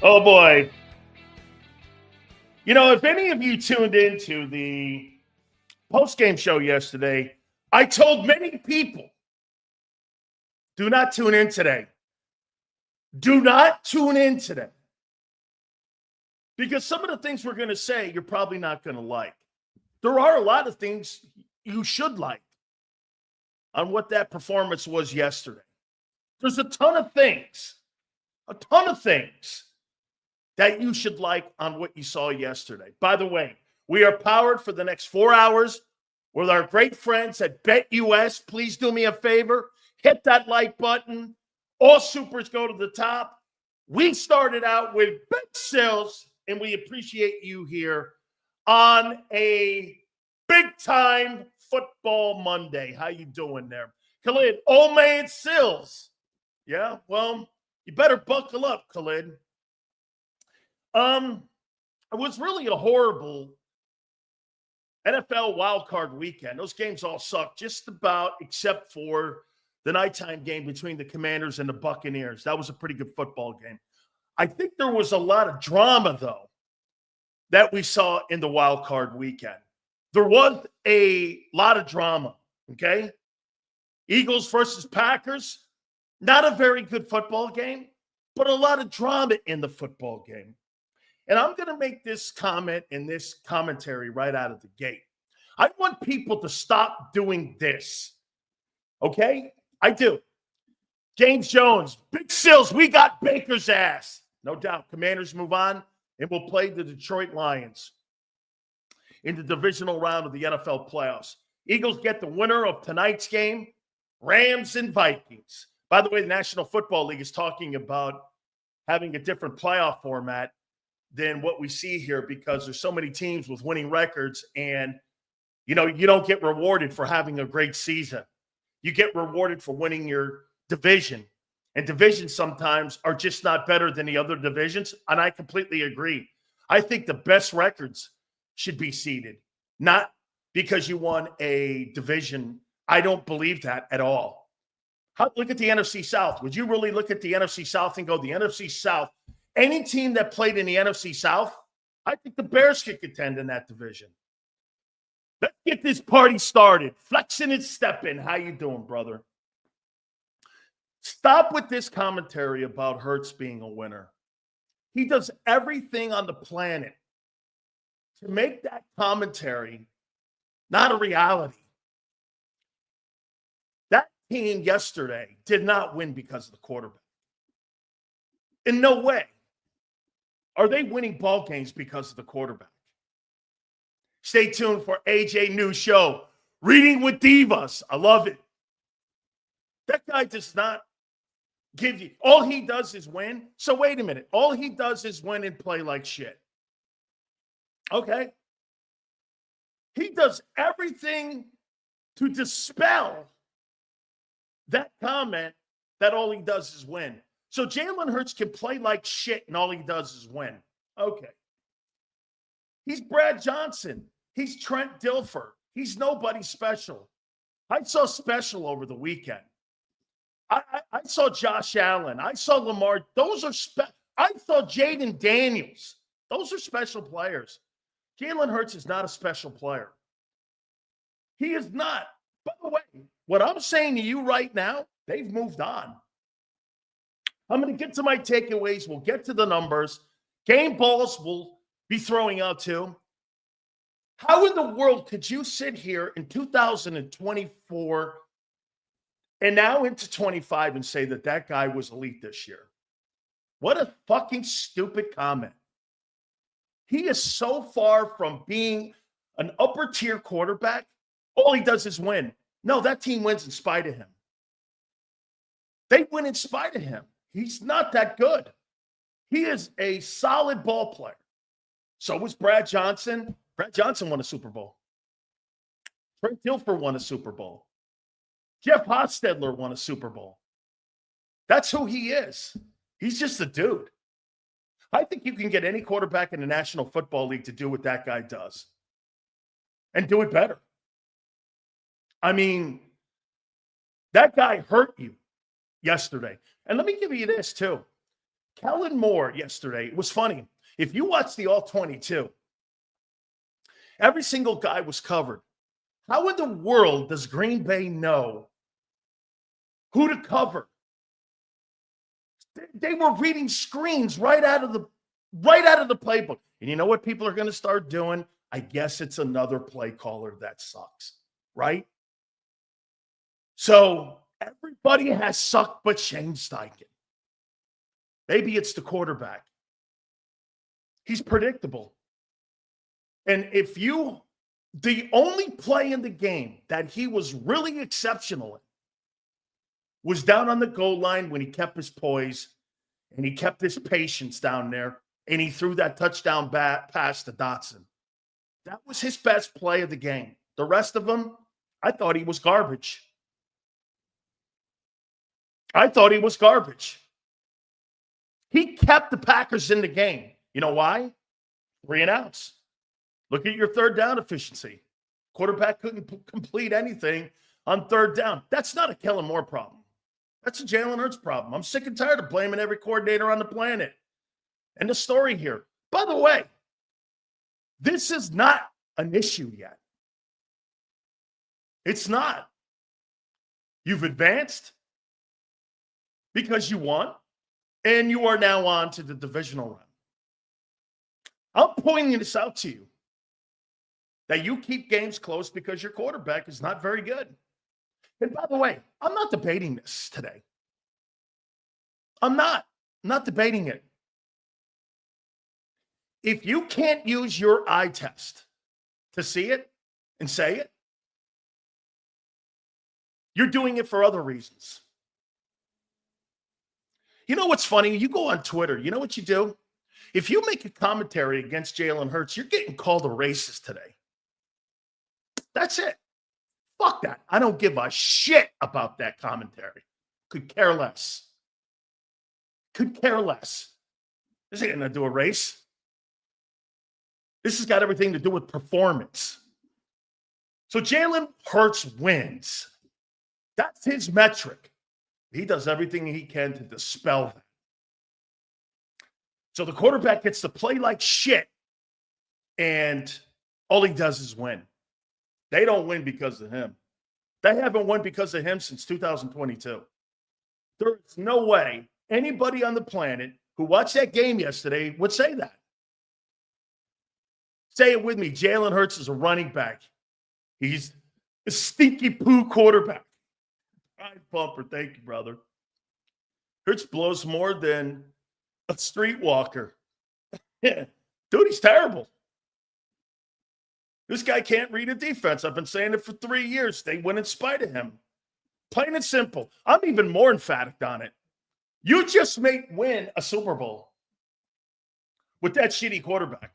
Oh, boy. You know, if any of you tuned into the post-game show yesterday, I told many people, do not tune in today. Do not tune in today. Because some of the things we're going to say, you're probably not going to like. There are a lot of things you should like on what that performance was yesterday. There's a ton of things that you should like on what you saw yesterday. By the way, we are powered for the next 4 hours with our great friends at BetUS. Please do me a favor. Hit that like button. All supers go to the top. We started out with big sales, and we appreciate you here on a big-time football Monday. How you doing there? Khalid, old man Sills. Yeah, well, you better buckle up, Khalid. It was really a horrible NFL wildcard weekend. Those games all sucked just about, except for the nighttime game between the Commanders and the Buccaneers. That was a pretty good football game. I think there was a lot of drama, though, that we saw in the wildcard weekend. There was a lot of drama, okay? Eagles versus Packers, not a very good football game, but a lot of drama in the football game. And I'm going to make this comment and this commentary right out of the gate. I want people to stop doing this. Okay? I do. James Jones, Big Sills, we got Baker's ass. No doubt. Commanders move on and will play the Detroit Lions in the divisional round of the NFL playoffs. Eagles get the winner of tonight's game, Rams and Vikings. By the way, the National Football League is talking about having a different playoff format than what we see here because there's so many teams with winning records and, you know, you don't get rewarded for having a great season. You get rewarded for winning your division. And divisions sometimes are just not better than the other divisions. And I completely agree. I think the best records should be seeded, not because you won a division. I don't believe that at all. Look at the NFC South. Would you really look at the NFC South and go, the NFC South, any team that played in the NFC South, I think the Bears could contend in that division. Let's get this party started. Flexing and stepping. How you doing, brother? Stop with this commentary about Hurts being a winner. He does everything on the planet to make that commentary not a reality. That team yesterday did not win because of the quarterback. In no way are they winning ball games because of the quarterback. Stay tuned for AJ News Show, Reading with Divas. I love it. That guy does not give you, all he does is win. So wait a minute. All he does is win and play like shit. Okay. He does everything to dispel that comment that all he does is win. So Jalen Hurts can play like shit and all he does is win. Okay. He's Brad Johnson. He's Trent Dilfer. He's nobody special. I saw special over the weekend. I saw Josh Allen. I saw Lamar. Those are I saw Jaden Daniels. Those are special players. Jalen Hurts is not a special player. He is not. By the way, what I'm saying to you right now, they've moved on. I'm going to get to my takeaways. We'll get to the numbers. Game balls will be throwing out too. How in the world could you sit here in 2024 and now into 25 and say that that guy was elite this year? What a fucking stupid comment. He is so far from being an upper tier quarterback. All he does is win. No, that team wins in spite of him. They win in spite of him. He's not that good. He is a solid ball player. So was Brad Johnson. Brad Johnson won a Super Bowl. Trent Dilfer won a Super Bowl. Jeff Hostetler won a Super Bowl. That's who he is. He's just a dude. I think you can get any quarterback in the National Football League to do what that guy does and do it better. I mean, that guy hurt you yesterday. And let me give you this too. Kellen Moore yesterday, it was funny. If you watch the All-22, every single guy was covered. How in the world does Green Bay know who to cover? They were reading screens right out of the playbook. And you know what people are going to start doing? I guess it's another play caller that sucks, right? So everybody has sucked but Shane Steichen. Maybe it's the quarterback. He's predictable. And the only play in the game that he was really exceptional in was down on the goal line when he kept his poise and he kept his patience down there and he threw that touchdown pass to Dotson. That was his best play of the game. The rest of them, I thought he was garbage. He kept the Packers in the game. You know why? 3 and outs. Look at your third down efficiency. Quarterback couldn't complete anything on third down. That's not a Kellen Moore problem. That's a Jalen Hurts problem. I'm sick and tired of blaming every coordinator on the planet. And the story here. By the way, this is not an issue yet. It's not. You've advanced because you won, and you are now on to the divisional round. I'm pointing this out to you, that you keep games close because your quarterback is not very good. And by the way, I'm not debating this today. I'm not debating it. If you can't use your eye test to see it and say it, you're doing it for other reasons. You know what's funny? You go on Twitter. You know what you do? If you make a commentary against Jalen Hurts, you're getting called a racist today. That's it. Fuck that. I don't give a shit about that commentary. Could care less. This ain't going to do a race. This has got everything to do with performance. So Jalen Hurts wins. That's his metric. He does everything he can to dispel that. So the quarterback gets to play like shit, and all he does is win. They don't win because of him. They haven't won because of him since 2022. There is no way anybody on the planet who watched that game yesterday would say that. Say it with me. Jalen Hurts is a running back. He's a stinky poo quarterback. Pride bumper. Thank you, brother. Hurts blows more than a streetwalker. Yeah. Dude, he's terrible. This guy can't read a defense. I've been saying it for 3 years. They win in spite of him. Plain and simple. I'm even more emphatic on it. You just may win a Super Bowl with that shitty quarterback.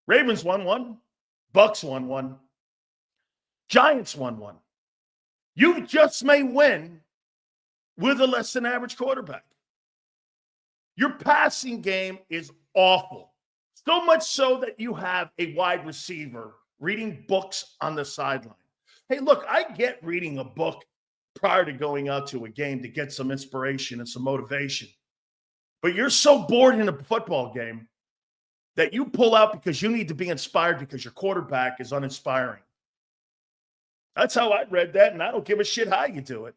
Ravens won one. Bucks won one. Giants won one. You just may win with a less than average quarterback. Your passing game is awful. So much so that you have a wide receiver reading books on the sideline. Hey, look, I get reading a book prior to going out to a game to get some inspiration and some motivation. But you're so bored in a football game that you pull out because you need to be inspired because your quarterback is uninspiring. That's how I read that, and I don't give a shit how you do it.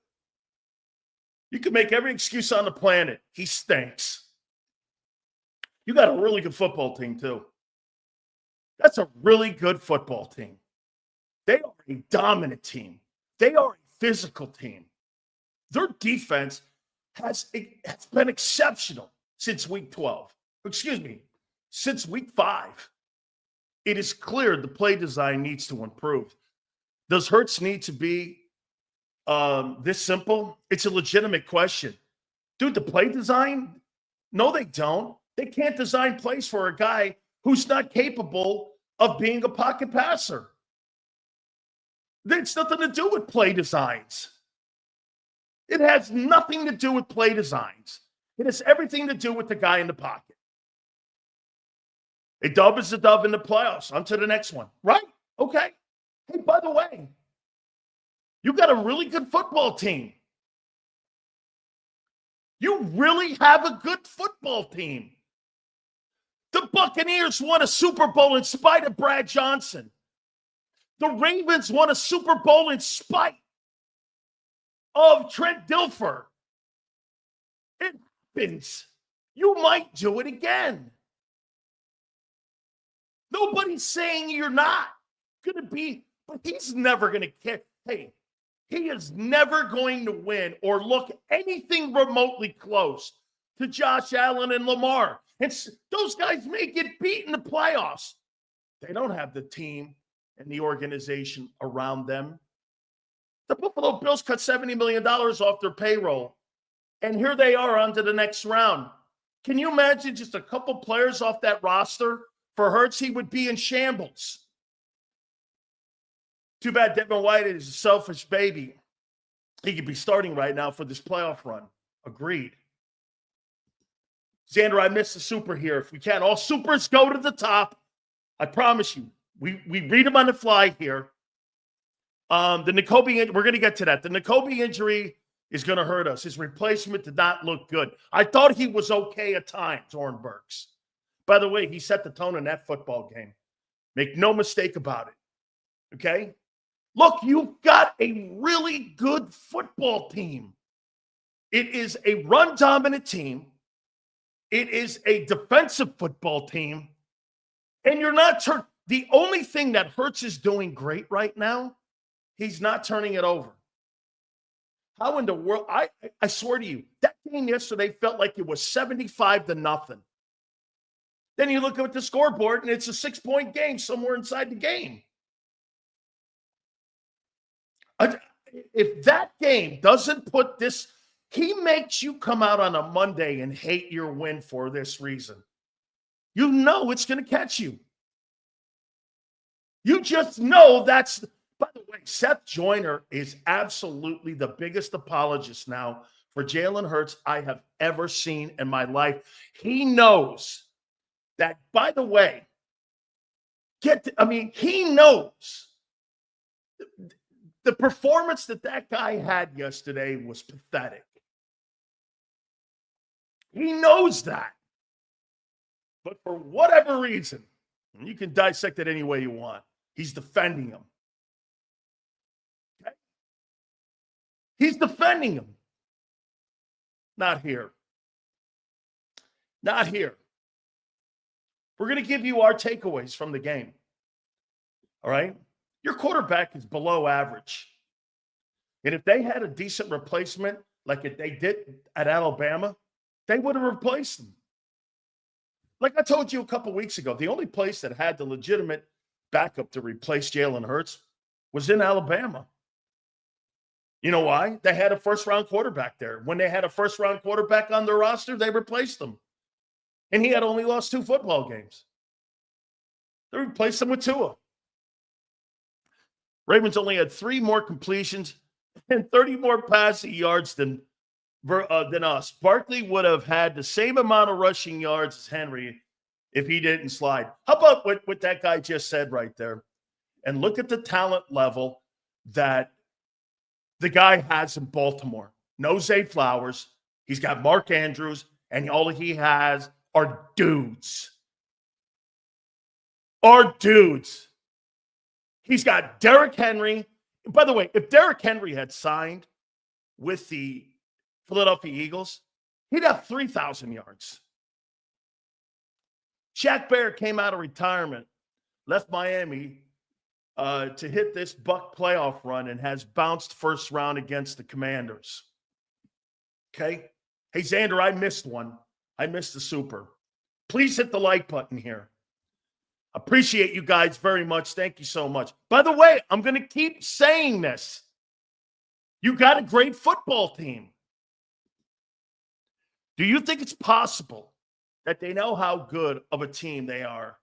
You can make every excuse on the planet. He stinks. You got a really good football team, too. That's a really good football team. They are a dominant team. They are a physical team. Their defense has been exceptional since week 12. Since week 5. It is clear the play design needs to improve. Does Hurts need to be this simple? It's a legitimate question. Dude, the play design? No, they don't. They can't design plays for a guy who's not capable of being a pocket passer. It's nothing to do with play designs. It has nothing to do with play designs. It has everything to do with the guy in the pocket. A dub is a dub in the playoffs. On to the next one. Right? Okay. Hey, by the way, you got a really good football team. You really have a good football team. The Buccaneers won a Super Bowl in spite of Brad Johnson. The Ravens won a Super Bowl in spite of Trent Dilfer. It happens. You might do it again. Nobody's saying you're not going to be, but he's never going to care. Hey, he is never going to win or look anything remotely close to Josh Allen and Lamar. And those guys may get beat in the playoffs. They don't have the team and the organization around them. The Buffalo Bills cut $70 million off their payroll. And here they are on to the next round. Can you imagine just a couple players off that roster? For Hurts, he would be in shambles. Too bad Devin White is a selfish baby. He could be starting right now for this playoff run. Agreed. Zander, I missed the super here. If we can, all supers go to the top. I promise you. We read them on the fly here. The Nakobe, we're going to get to that. The Nakobe injury is going to hurt us. His replacement did not look good. I thought he was okay at times, Oren Burks. By the way, he set the tone in that football game. Make no mistake about it. Okay? Look, you've got a really good football team. It is a run-dominant team. It is a defensive football team. And you're not the only thing that Hurts is doing great right now, he's not turning it over. How in the world? I swear to you, that game yesterday felt like it was 75-0. Then you look at the scoreboard, and it's a 6-point game somewhere inside the game. If that game doesn't put this, he makes you come out on a Monday and hate your win for this reason. You know it's going to catch you. You just know that's, by the way, Seth Joyner is absolutely the biggest apologist now for Jalen Hurts I have ever seen in my life. He knows that, by the way, he knows the performance that guy had yesterday was pathetic. He knows that. But for whatever reason, and you can dissect it any way you want, he's defending him. Okay? He's defending him. Not here. Not here. We're going to give you our takeaways from the game. All right? Your quarterback is below average. And if they had a decent replacement like they did at Alabama, they would have replaced him. Like I told you a couple weeks ago, the only place that had the legitimate backup to replace Jalen Hurts was in Alabama. You know why? They had a first-round quarterback there. When they had a first-round quarterback on their roster, they replaced him. And he had only lost 2 football games. They replaced him with Tua. Ravens only had 3 more completions and 30 more passing yards than us. Barkley would have had the same amount of rushing yards as Henry if he didn't slide. How about what that guy just said right there? And look at the talent level that the guy has in Baltimore. No Zay Flowers. He's got Mark Andrews, and all he has are dudes. He's got Derrick Henry. By the way, if Derrick Henry had signed with the Philadelphia Eagles, he'd have 3,000 yards. Shaq Barrett came out of retirement, left Miami to hit this Buck playoff run and has bounced first round against the Commanders. Okay? Hey, Zander, I missed one. I missed the super. Please hit the like button here. Appreciate you guys very much. Thank you so much. By the way, I'm going to keep saying this. You got a great football team. Do you think it's possible that they know how good of a team they are,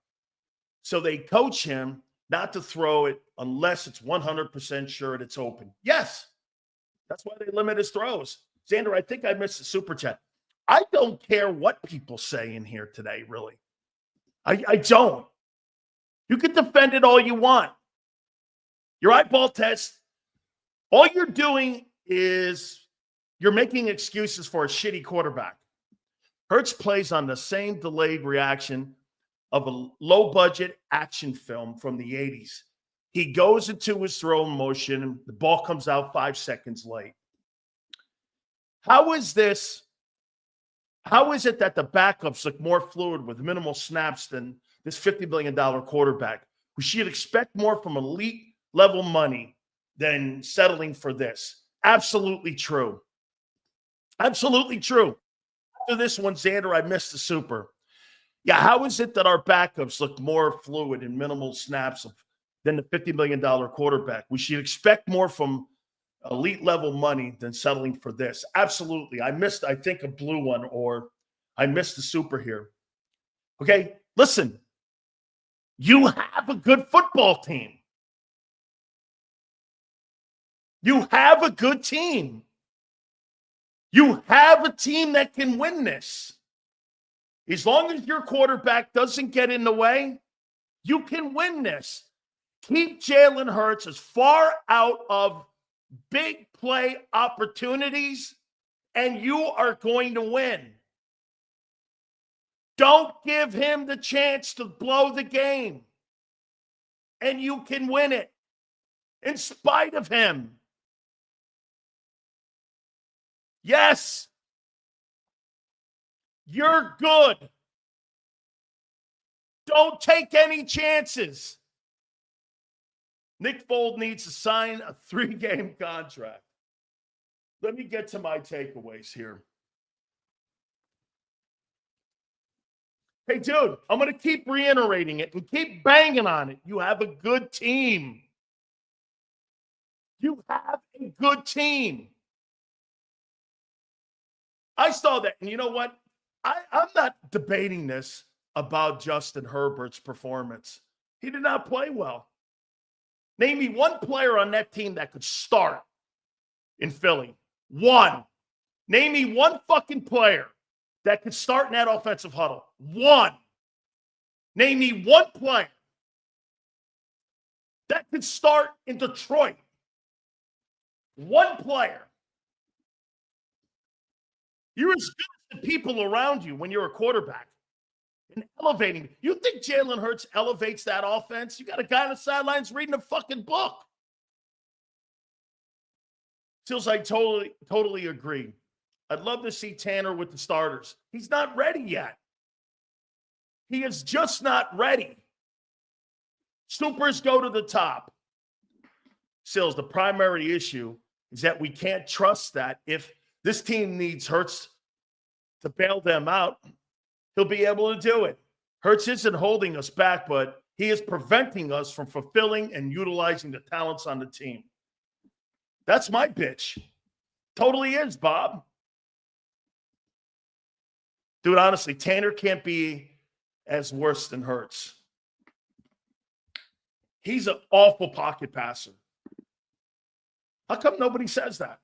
so they coach him not to throw it unless it's 100% sure it's open? Yes. That's why they limit his throws. Zander, I think I missed the super chat. I don't care what people say in here today, really. I don't. You can defend it all you want. Your eyeball test, all you're doing is You're making excuses for a shitty quarterback. Hurts plays on the same delayed reaction of a low-budget action film from the 80s. He goes into his throw motion, and the ball comes out 5 seconds late. How is it that the backups look more fluid with minimal snaps than this $50 million quarterback? We should expect more from elite level money than settling for this. Absolutely true. Absolutely true. After this one, Zander, I missed the super. Yeah, how is it that our backups look more fluid and minimal snaps than the $50 million quarterback? We should expect more from elite level money than settling for this. Absolutely. I missed, I think, a blue one, or I missed the super here. Okay, listen. You have a good football team. You have a good team. You have a team that can win this. As long as your quarterback doesn't get in the way, you can win this. Keep Jalen Hurts as far out of big play opportunities, and you are going to win. Don't give him the chance to blow the game, and you can win it in spite of him. Yes, you're good. Don't take any chances. Nick Foles needs to sign a 3-game contract. Let me get to my takeaways here. Hey, dude, I'm going to keep reiterating it and keep banging on it. You have a good team. You have a good team. I saw that, and you know what? I'm not debating this about Justin Herbert's performance. He did not play well. Name me one player on that team that could start in Philly. One. Name me one fucking player that could start in that offensive huddle. One. Name me one player that could start in Detroit. One player. You're as good as the people around you when you're a quarterback and elevating. You think Jalen Hurts elevates that offense? You got a guy on the sidelines reading a fucking book. Feels like totally agree. I'd love to see Tanner with the starters. He's not ready yet. He is just not ready. Supers go to the top. Sills, the primary issue is that we can't trust that if this team needs Hurts to bail them out, he'll be able to do it. Hurts isn't holding us back, but he is preventing us from fulfilling and utilizing the talents on the team. That's my bitch. Totally is, Bob. Dude, honestly, Tanner can't be as worse than Hurts. He's an awful pocket passer. How come nobody says that?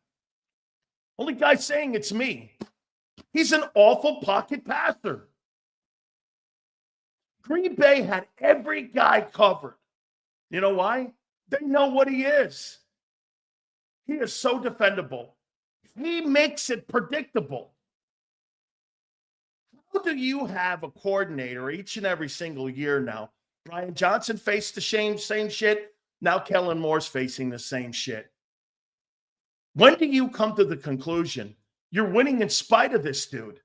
Only guy saying it's me. He's an awful pocket passer. Green Bay had every guy covered. You know why? They know what he is. He is so defendable. He makes it predictable. How do you have a coordinator each and every single year now? Brian Johnson faced the same shit. Now Kellen Moore's facing the same shit. When do you come to the conclusion you're winning in spite of this dude?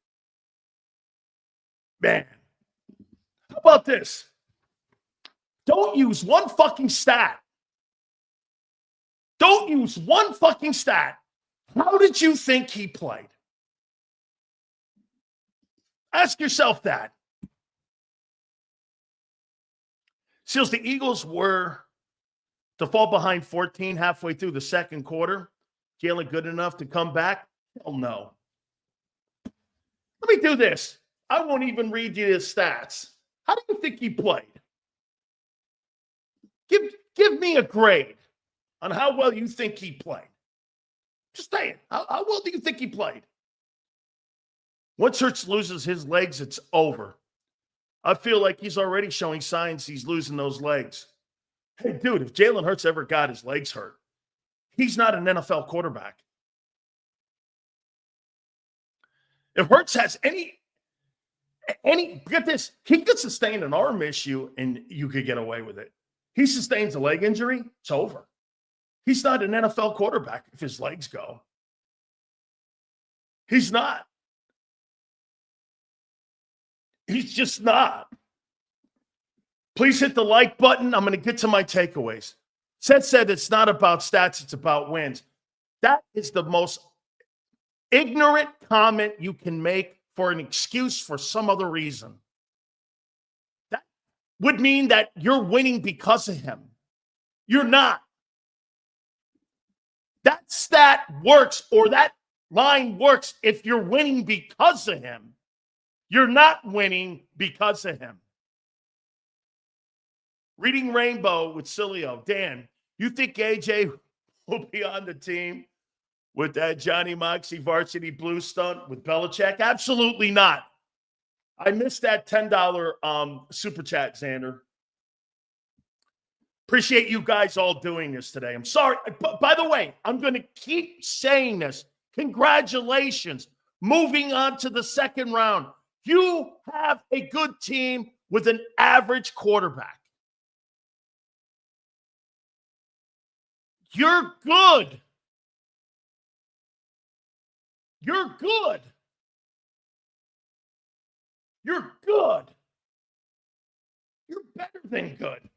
Man, how about this? Don't use one fucking stat. Don't use one fucking stat. How did you think he played? Ask yourself that. Seals, the Eagles were to fall behind 14 halfway through the second quarter. Jalen good enough to come back? Hell no. Let me do this. I won't even read you his stats. How do you think he played? Give me a grade on how well you think he played. Just saying. How well do you think he played? Once Hurts loses his legs, it's over. I feel like he's already showing signs he's losing those legs. Hey, dude, if Jalen Hurts ever got his legs hurt, he's not an NFL quarterback. If Hurts has any, get this, he could sustain an arm issue and you could get away with it. He sustains a leg injury, it's over. He's not an NFL quarterback if his legs go. He's not. He's just not. Please hit the like button. I'm going to get to my takeaways. Seth said it's not about stats, it's about wins. That is the most ignorant comment you can make for an excuse for some other reason. That would mean that you're winning because of him. You're not. That stat works, or that line works if you're winning because of him. You're not winning because of him. Reading Rainbow with Sileo. Dan, you think AJ will be on the team with that Johnny Moxie varsity blue stunt with Belichick? Absolutely not. I missed that $10 super chat, Zander. Appreciate you guys all doing this today. I'm sorry. By the way, I'm going to keep saying this. Congratulations. Moving on to the second round. You have a good team with an average quarterback. You're good. You're good. You're good. You're better than good.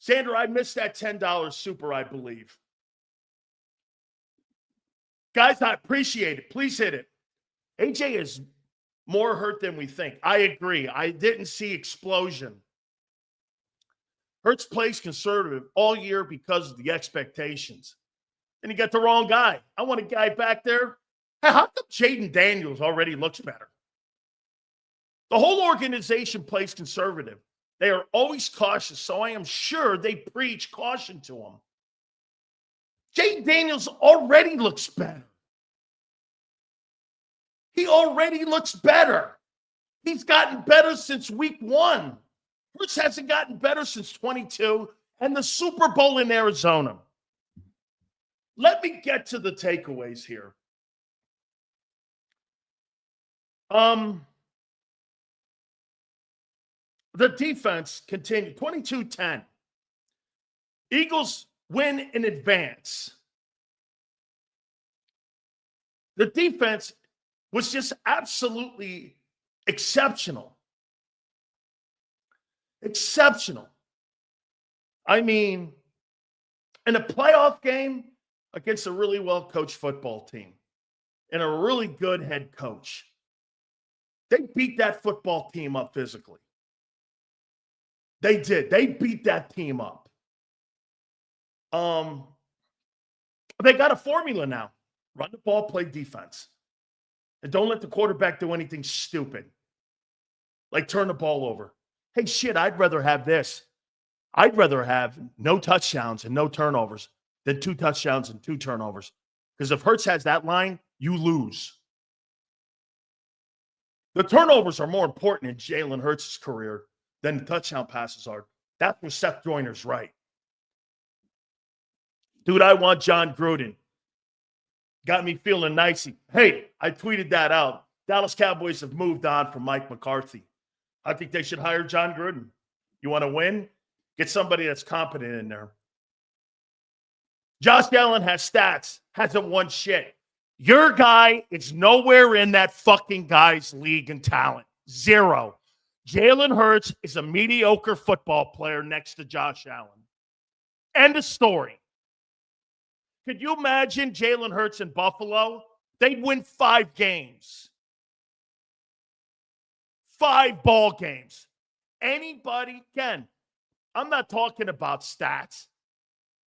Zander, I missed that $10 super, I believe. Guys, I appreciate it. Please hit it. AJ is more hurt than we think. I agree. I didn't see explosion. Hurts plays conservative all year because of the expectations. And you got the wrong guy. I want a guy back there. Hey, how come Jaden Daniels already looks better? The whole organization plays conservative. They are always cautious, so I am sure they preach caution to him. Jaden Daniels already looks better. He already looks better. He's gotten better since week 1. Hurts hasn't gotten better since 22 and the Super Bowl in Arizona. Let me get to the takeaways here. The defense continued 22-10. Eagles win in advance. The defense was just absolutely exceptional. Exceptional. I mean, in a playoff game against a really well-coached football team and a really good head coach, they beat that football team up physically. They did. They beat that team up. They got a formula now. Run the ball, play defense. And don't let the quarterback do anything stupid. Like turn the ball over. Hey, shit, I'd rather have this. I'd rather have no touchdowns and no turnovers than 2 touchdowns and 2 turnovers. Because if Hurts has that line, you lose. The turnovers are more important in Jalen Hurts' career than the touchdown passes are. That's where Seth Joyner's right. Dude, I want John Gruden. Got me feeling nicey. Hey, I tweeted that out. Dallas Cowboys have moved on from Mike McCarthy. I think they should hire John Gruden. You want to win? Get somebody that's competent in there. Josh Allen has stats, hasn't won shit. Your guy is nowhere in that fucking guy's league in talent. 0. Jalen Hurts is a mediocre football player next to Josh Allen. End of story. Could you imagine Jalen Hurts in Buffalo? They'd win 5 games. 5 ball games. Anybody can. I'm not talking about stats.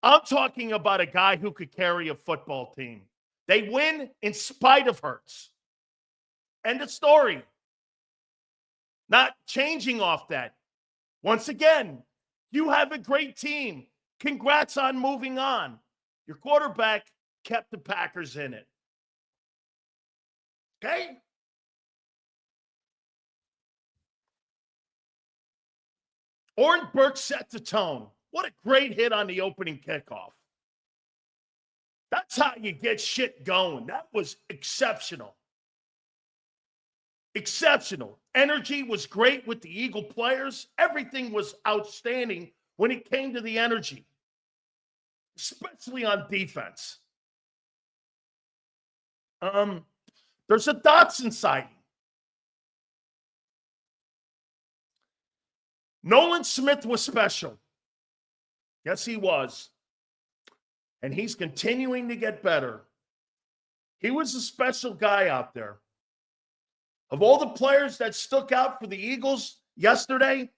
I'm talking about a guy who could carry a football team. They win in spite of Hurts. End of story. Not changing off that. Once again, you have a great team. Congrats on moving on. Your quarterback kept the Packers in it. Okay? Oren Burke set the tone. What a great hit on the opening kickoff. That's how you get shit going. That was exceptional. Exceptional. Energy was great with the Eagle players. Everything was outstanding when it came to the energy, especially on defense. There's a Dotson sighting. Nolan Smith was special. Yes, he was. And he's continuing to get better. He was a special guy out there. Of all the players that stuck out for the Eagles yesterday,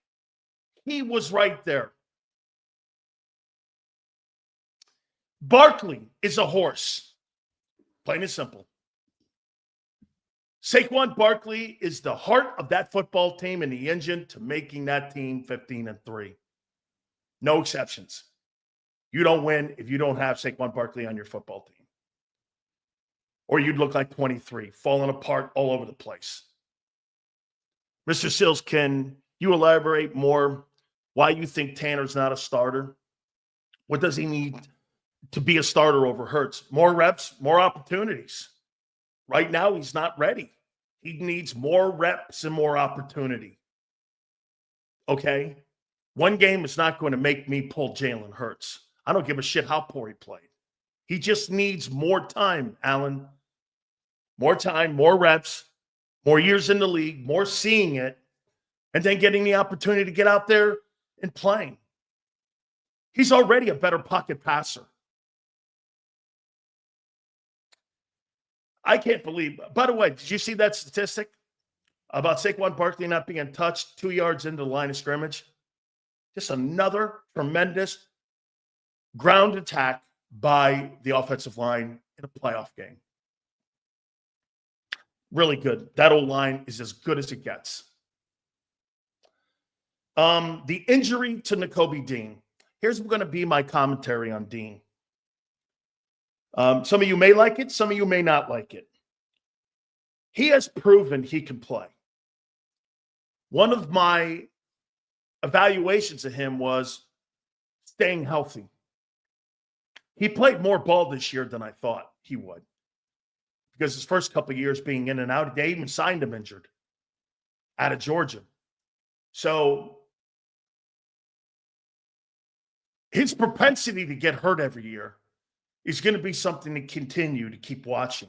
he was right there. Barkley is a horse. Plain and simple. Saquon Barkley is the heart of that football team and the engine to making that team 15-3. No exceptions. You don't win if you don't have Saquon Barkley on your football team. Or you'd look like 23, falling apart all over the place. Mr. Sills, can you elaborate more why you think Tanner's not a starter? What does he need to be a starter over Hurts? More reps, more opportunities. Right now, he's not ready. He needs more reps and more opportunity. Okay? One game is not going to make me pull Jalen Hurts. I don't give a shit how poor he played. He just needs more time, Alan. More time, more reps, more years in the league, more seeing it, and then getting the opportunity to get out there and playing. He's already a better pocket passer. I can't believe, by the way, did you see that statistic about Saquon Barkley not being touched 2 yards into the line of scrimmage? Just another tremendous ground attack by the offensive line in a playoff game. Really good. That old line is as good as it gets. The injury to Nakobe Dean. Here's going to be my commentary on Dean. Some of you may like it. Some of you may not like it. He has proven he can play. One of my evaluations of him was staying healthy. He played more ball this year than I thought he would. Because his first couple of years being in and out, they even signed him injured out of Georgia. So his propensity to get hurt every year is going to be something to continue to keep watching.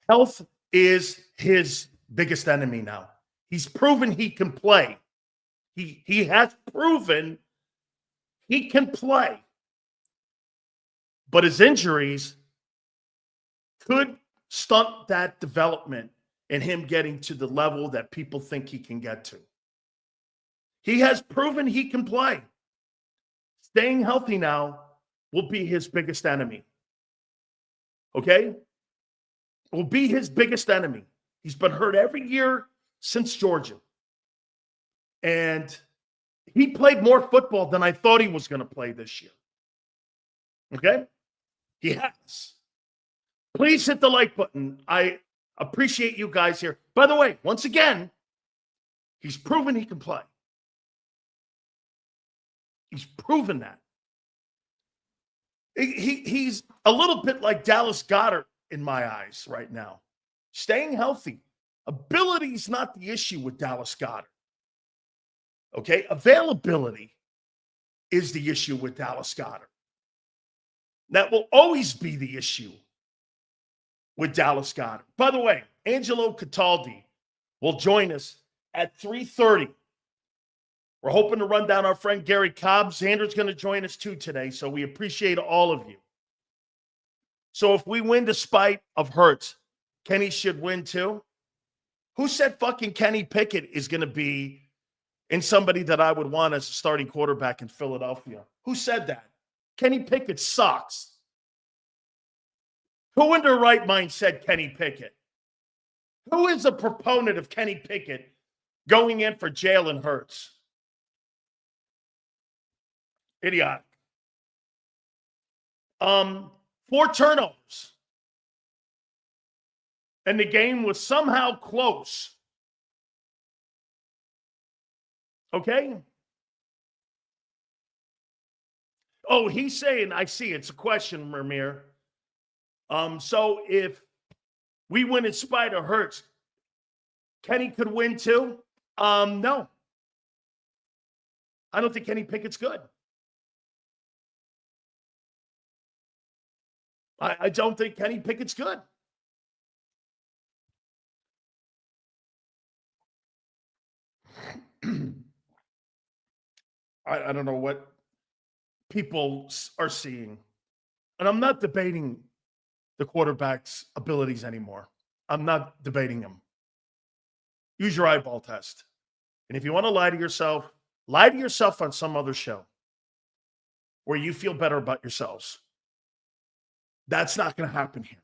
Health is his biggest enemy now. He's proven he can play. He has proven he can play. But his injuries could stunt that development and him getting to the level that people think he can get to. He has proven he can play. Staying healthy now will be his biggest enemy. Okay? Will be his biggest enemy. He's been hurt every year since Georgia. And he played more football than I thought he was going to play this year. Okay? He has. Please hit the like button. I appreciate you guys here. By the way, once again, he's proven he can play. He's proven that. He's a little bit like Dallas Goedert in my eyes right now. Staying healthy. Ability is not the issue with Dallas Goedert. Okay? Availability is the issue with Dallas Goedert. That will always be the issue with Dallas Goedert. By the way, Angelo Cataldi will join us at 3:30. We're hoping to run down our friend Gary Cobb. Zander's going to join us too today, so we appreciate all of you. So if we win despite of Hurts, Kenny should win too? Who said fucking Kenny Pickett is going to be in somebody that I would want as a starting quarterback in Philadelphia? Who said that? Kenny Pickett sucks. Who in their right mind said Kenny Pickett? Who is a proponent of Kenny Pickett going in for Jalen Hurts? Idiotic. 4 turnovers. And the game was somehow close. Okay? Oh, he's saying, I see, it's a question, Ramir. So if we win in spite of Hurts, Kenny could win too? No. I don't think Kenny Pickett's good. I don't think Kenny Pickett's good. I don't know what people are seeing. And I'm not debating the quarterback's abilities anymore. I'm not debating him. Use your eyeball test. And if you want to lie to yourself on some other show where you feel better about yourselves. That's not going to happen here.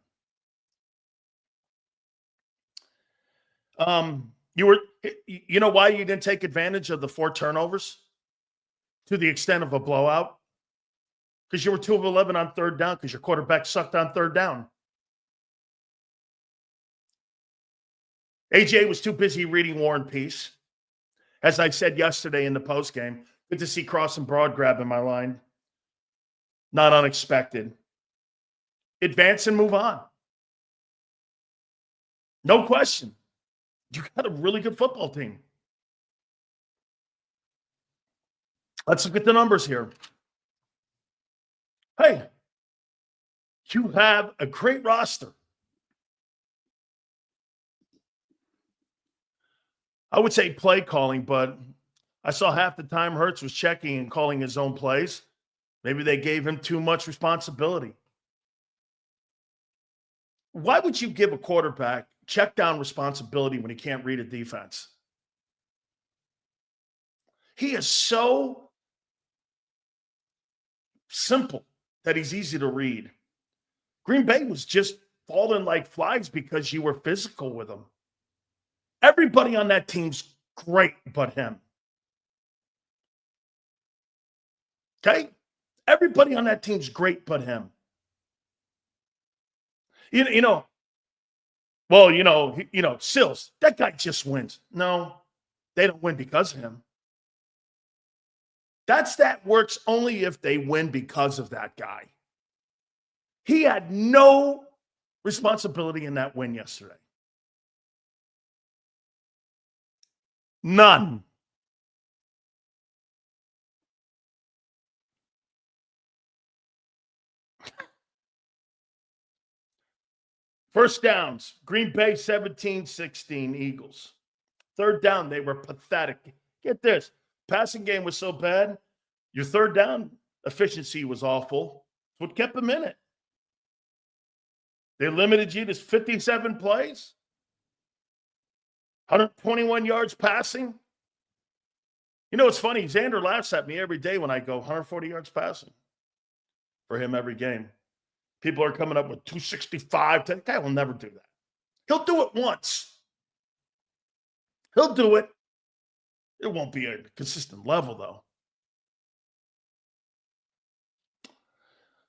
You know why you didn't take advantage of the 4 turnovers to the extent of a blowout? Because you were 2 of 11 on third down because your quarterback sucked on third down. AJ was too busy reading War and Peace. As I said yesterday in the postgame, good to see Krause and Broad grabbing my line. Not unexpected. Advance and move on. No question. You got a really good football team. Let's look at the numbers here. Hey, you have a great roster. I would say play calling, but I saw half the time Hurts was checking and calling his own plays. Maybe they gave him too much responsibility. Why would you give a quarterback check down responsibility when he can't read a defense? He is so simple that he's easy to read. Green Bay was just falling like flies because you were physical with him. Everybody on that team's great but him. Okay? Everybody on that team's great but him. Sills, that guy just wins. No, they don't win because of him. That works only if they win because of that guy. He had no responsibility in that win yesterday. None. First downs, Green Bay 17-16 Eagles. Third down, they were pathetic. Get this, passing game was so bad, your third down efficiency was awful. That's what kept them in it. They limited you to 57 plays, 121 yards passing. You know, it's funny, Zander laughs at me every day when I go 140 yards passing for him every game. People are coming up with 265. That guy will never do that. He'll do it once. He'll do it. It won't be a consistent level, though.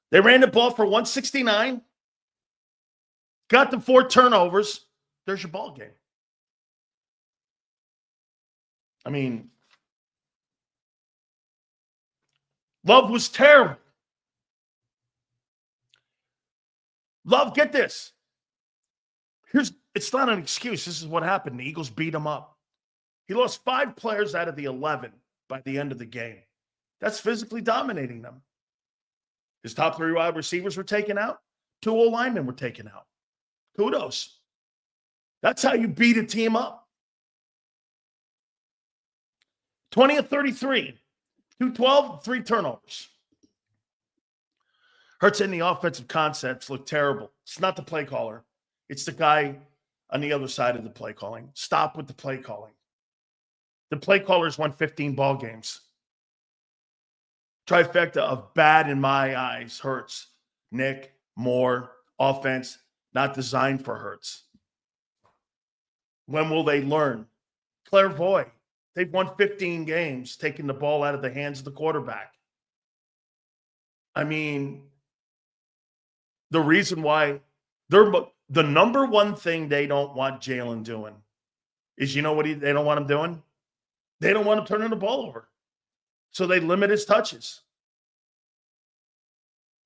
They ran the ball for 169. Got the 4 turnovers. There's your ball game. I mean, Love was terrible. Love, get this. It's not an excuse. This is what happened. The Eagles beat him up. He lost 5 players out of the 11 by the end of the game. That's physically dominating them. His top 3 wide receivers were taken out. 2 O-linemen were taken out. Kudos. That's how you beat a team up. 20 of 33. 212, 3 turnovers. Hurts in the offensive concepts look terrible. It's not the play caller. It's the guy on the other side of the play calling. Stop with the play calling. The play callers won 15 ball games. Trifecta of bad in my eyes. Hurts, Nick, Moore, offense, not designed for Hurts. When will they learn? Clairvoy. They've won 15 games taking the ball out of the hands of the quarterback. I mean, the reason why the number one thing they don't want Jalen doing is, you know what they don't want him doing? They don't want him turning the ball over. So they limit his touches.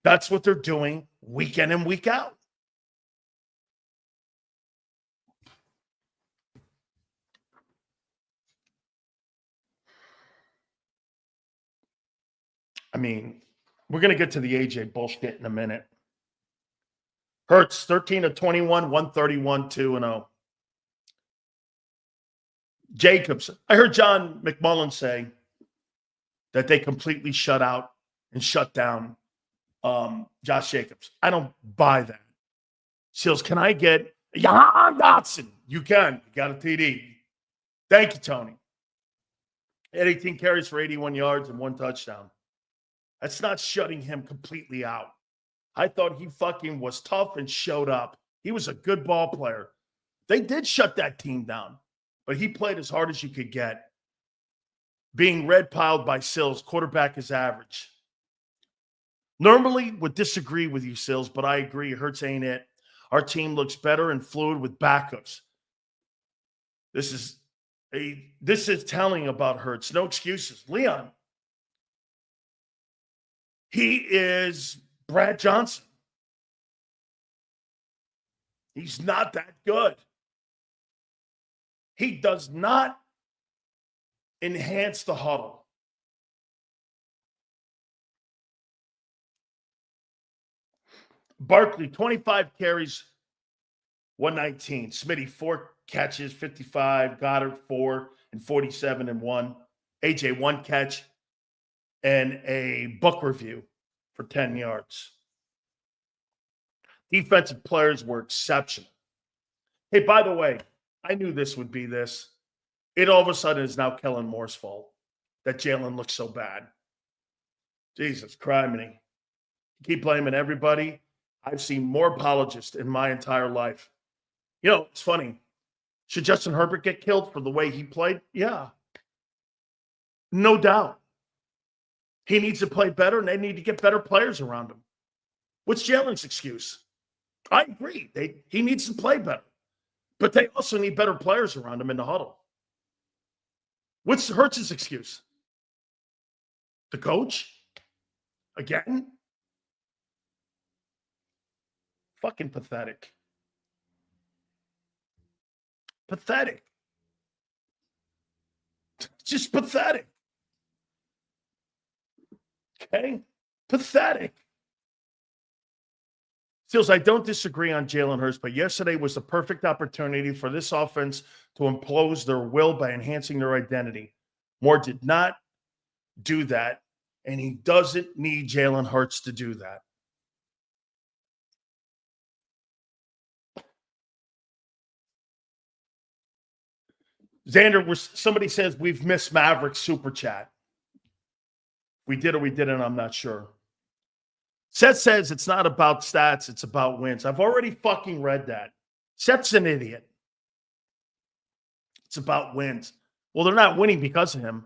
That's what they're doing week in and week out. I mean, we're going to get to the AJ bullshit in a minute. Hurts, 13 of 21, 131, 2-0. Jacobs, I heard John McMullen say that they completely shut out and shut down Josh Jacobs. I don't buy that. Seals, can I get Jahan Dotson? You can. You got a TD. Thank you, Tony. 18 carries for 81 yards and 1 touchdown. That's not shutting him completely out. I thought he fucking was tough and showed up. He was a good ball player. They did shut that team down, but he played as hard as you could get. Being red piled by Sills, quarterback is average. Normally would disagree with you, Sills, but I agree. Hurts ain't it. Our team looks better and fluid with backups. This is telling about Hurts. No excuses. Leon, he is Brad Johnson. He's not that good. He does not enhance the huddle. Barkley, 25 carries, 119. Smitty, 4 catches, 55. Goddard, 4 and 47 and 1. AJ, 1 catch and a book review for 10 yards. Defensive players were exceptional. Hey, by the way, I knew this would be this. It all of a sudden is now Kellen Moore's fault that Jalen looks so bad. Jesus, criminy. Keep blaming everybody. I've seen more apologists in my entire life. You know, it's funny. Should Justin Herbert get killed for the way he played? Yeah. No doubt. He needs to play better, and they need to get better players around him. What's Jalen's excuse? I agree. He needs to play better. But they also need better players around him in the huddle. What's Hurts' excuse? The coach? Again? Fucking pathetic. Pathetic. Just pathetic. Okay? Pathetic. Seals, I don't disagree on Jalen Hurts, but yesterday was the perfect opportunity for this offense to impose their will by enhancing their identity. Moore did not do that, and he doesn't need Jalen Hurts to do that. Zander, somebody says we've missed Maverick's super chat. We did or we didn't, I'm not sure. Seth says it's not about stats, it's about wins. I've already fucking read that. Seth's an idiot. It's about wins. Well, they're not winning because of him.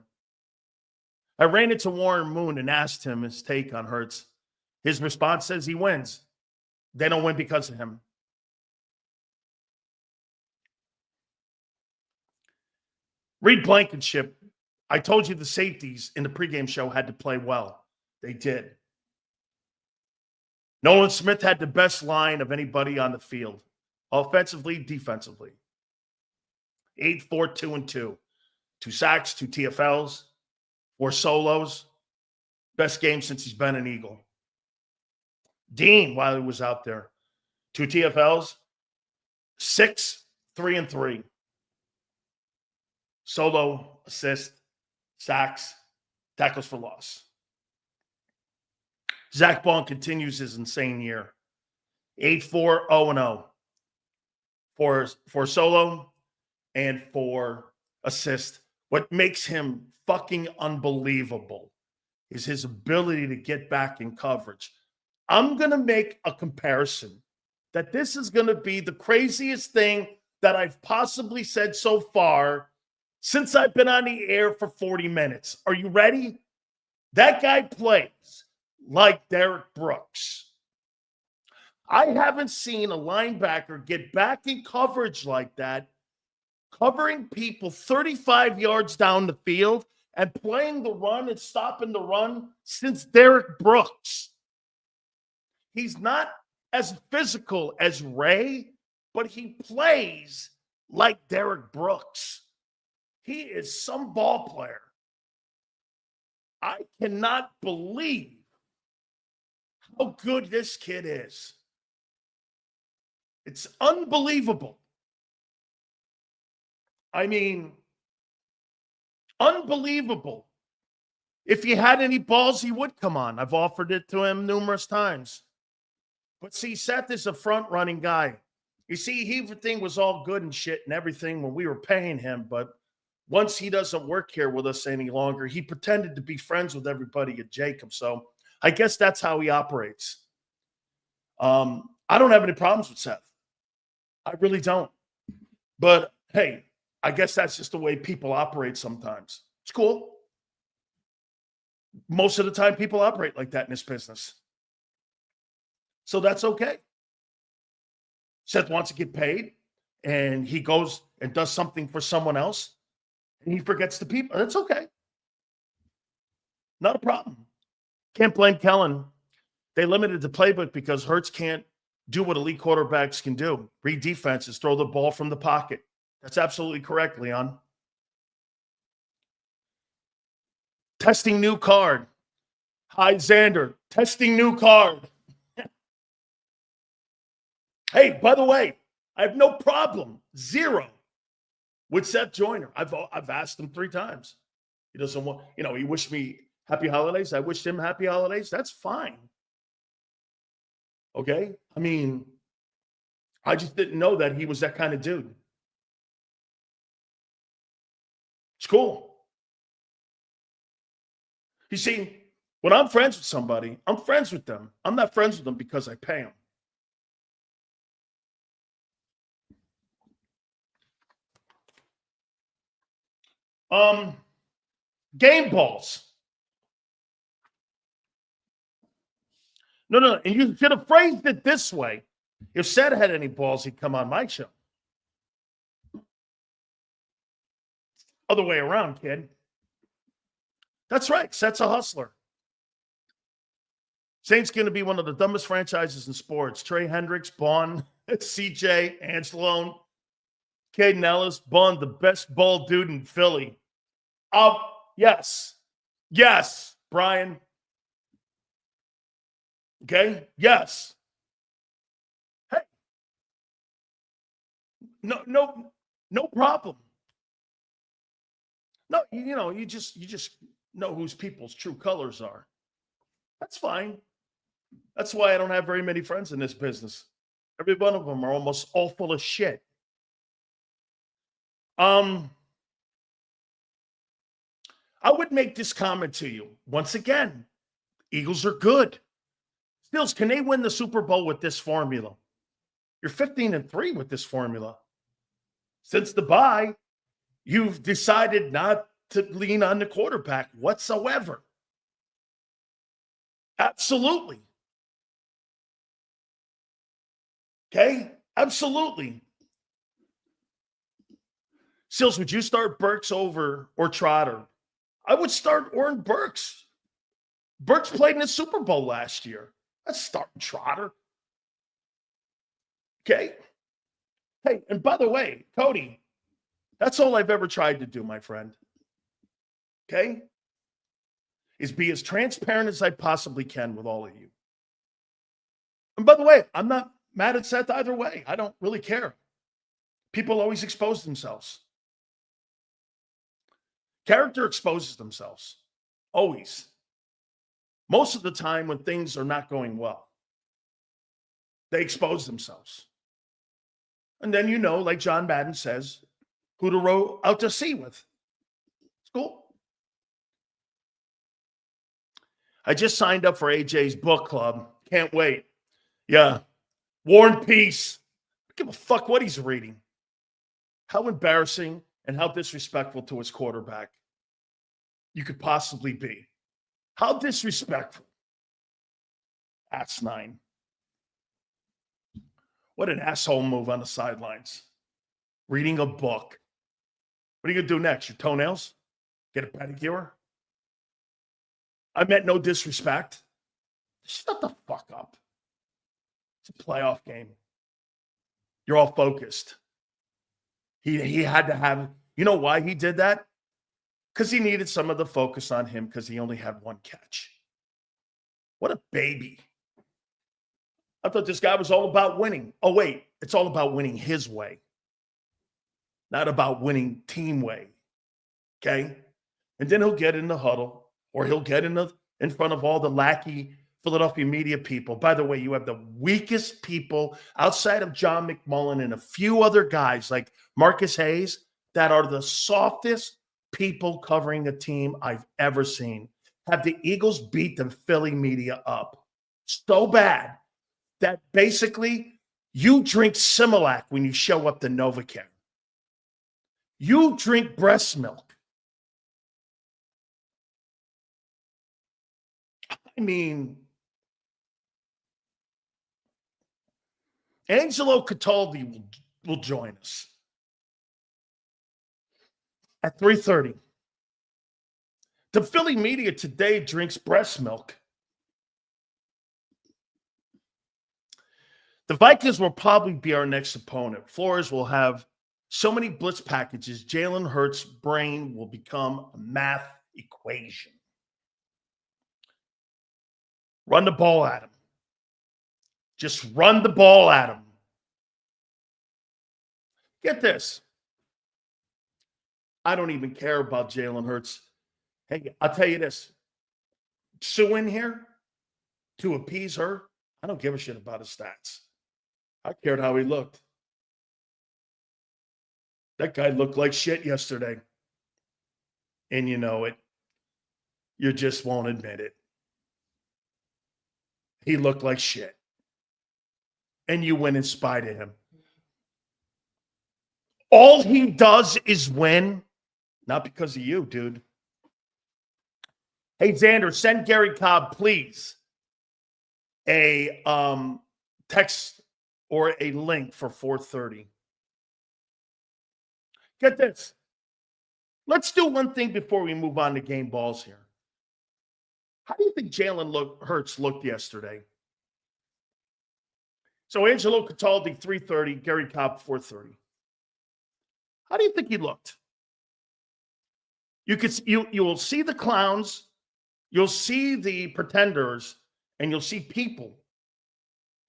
I ran into Warren Moon and asked him his take on Hurts. His response says he wins. They don't win because of him. Reed Blankenship, I told you the safeties in the pregame show had to play well. They did. Nolan Smith had the best line of anybody on the field, offensively, defensively. 8-4, 2-2. 2 sacks, 2 TFLs, 4 solos. Best game since he's been an Eagle. Dean, while he was out there, 2 TFLs, 6, 3 and 3. Solo, assist, sacks, tackles for loss. Zach Bond continues his insane year. 8-4, 0-0. For solo and for assist. What makes him fucking unbelievable is his ability to get back in coverage. I'm going to make a comparison that this is going to be the craziest thing that I've possibly said so far since I've been on the air for 40 minutes. Are you ready? That guy plays like Derek Brooks. I haven't seen a linebacker get back in coverage like that, covering people 35 yards down the field and playing the run and stopping the run since Derek Brooks. He's not as physical as Ray, but he plays like Derek Brooks. He is some ball player. I cannot believe how good this kid is. It's unbelievable. I mean, unbelievable. If he had any balls, he would come on. I've offered it to him numerous times. But see, Seth is a front-running guy. You see, everything was all good and shit and everything when we were paying him. But once he doesn't work here with us any longer, he pretended to be friends with everybody at JAKIB. So I guess that's how he operates. I don't have any problems with Seth. I really don't. But, hey, I guess that's just the way people operate sometimes. It's cool. Most of the time, people operate like that in this business. So that's okay. Seth wants to get paid, and he goes and does something for someone else, and he forgets the people. That's okay. Not a problem. Can't blame Kellen. They limited the playbook because Hurts can't do what elite quarterbacks can do. Read defenses, throw the ball from the pocket. That's absolutely correct, Leon. Testing new card. Hi, Zander. Testing new card. Hey, by the way, I have no problem, zero, with Seth Joyner. I've asked him 3 times. He doesn't want, he wished me happy holidays. I wished him happy holidays. That's fine. Okay? I mean, I just didn't know that he was that kind of dude. It's cool. You see, when I'm friends with somebody, I'm friends with them. I'm not friends with them because I pay them. Game balls. No. And you should have phrased it this way. If Seth had any balls, he'd come on my show. Other way around, kid. That's right. Seth's a hustler. Saints going to be one of the dumbest franchises in sports. Trey Hendricks, Bond, CJ, Angelone, Caden Ellis, Bond, the best ball dude in Philly. Yes. Yes, Brian. Okay? Yes. Hey. No problem. No, you just know whose people's true colors are. That's fine. That's why I don't have very many friends in this business. Every one of them are almost all full of shit. I would make this comment to you. Once again, Eagles are good. Stills, can they win the Super Bowl with this formula? You're 15-3 with this formula. Since the bye, you've decided not to lean on the quarterback whatsoever. Absolutely. Okay? Absolutely. Sills, would you start Burks over or Trotter? I would start Oren Burks. Burks played in the Super Bowl last year. Let's start Trotter. Okay? Hey, and by the way, Cody, that's all I've ever tried to do, my friend. Okay? Is be as transparent as I possibly can with all of you. And by the way, I'm not mad at Seth either way. I don't really care. People always expose themselves. Character exposes themselves. Always. Most of the time when things are not going well, they expose themselves. And then like John Madden says, who to row out to sea with. It's cool. I just signed up for AJ's book club. Can't wait. Yeah. War and Peace. I don't give a fuck what he's reading. How embarrassing and how disrespectful to his quarterback you could possibly be. How disrespectful. That's 9. What an asshole move on the sidelines. Reading a book. What are you going to do next? Your toenails? Get a pedicure? I meant no disrespect. Shut the fuck up. It's a playoff game. You're all focused. He had to have, you know why he did that? because he needed some of the focus on him because he only had one catch. What a baby. I thought this guy was all about winning. Oh, wait, it's all about winning his way, not about winning team way. Okay? And then he'll get in the huddle, or he'll get in front of all the lackey Philadelphia media people. By the way, you have the weakest people outside of John McMullen and a few other guys like Marcus Hayes that are the softest people covering a team I've ever seen. Have the Eagles beat the Philly media up so bad that basically you drink Similac when you show up to NovaCare. You drink breast milk. I mean, Angelo Cataldi will join us at 3:30. The Philly media today drinks breast milk. The Vikings will probably be our next opponent. Flores will have so many blitz packages, Jalen Hurts' brain will become a math equation. Run the ball at him. Just run the ball at him. Get this. I don't even care about Jalen Hurts. Hey, I'll tell you this. Sue in here to appease her. I don't give a shit about his stats. I cared how he looked. That guy looked like shit yesterday. And you know it. You just won't admit it. He looked like shit. And you went in spite of him. All he does is win. Not because of you, dude. Hey, Zander, send Gary Cobb, please, a text or a link for 4:30. Get this. Let's do one thing before we move on to game balls here. How do you think Jalen Hurts looked yesterday? So Angelo Cataldi, 3:30, Gary Cobb, 4:30. How do you think he looked? You will see the clowns, you'll see the pretenders, and you'll see people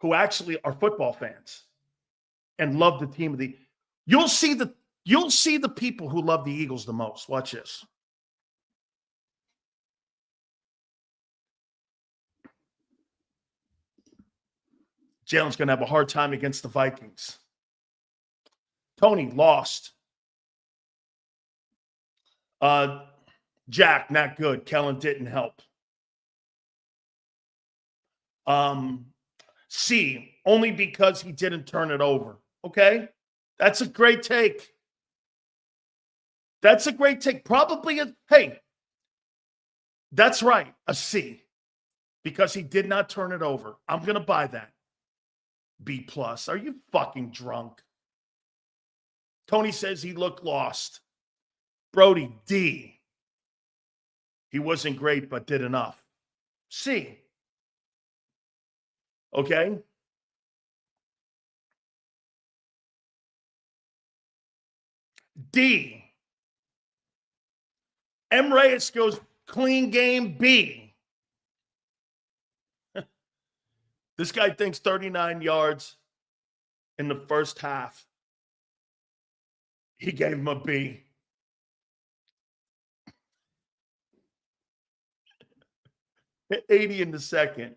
who actually are football fans and love the team of the. You'll see the people who love the Eagles the most. Watch this. Jalen's going to have a hard time against the Vikings. Tony lost. Jack, not good. Kellen didn't help. C, only because he didn't turn it over. Okay? That's a great take. That's a great take. Probably hey, that's right, a C. Because he did not turn it over. I'm going to buy that. B+. Are you fucking drunk? Tony says he looked lost. Brody, D. He wasn't great, but did enough. C. Okay? D. M. Reyes goes clean game, B. This guy thinks 39 yards in the first half. He gave him a B. Hit 80 in the second.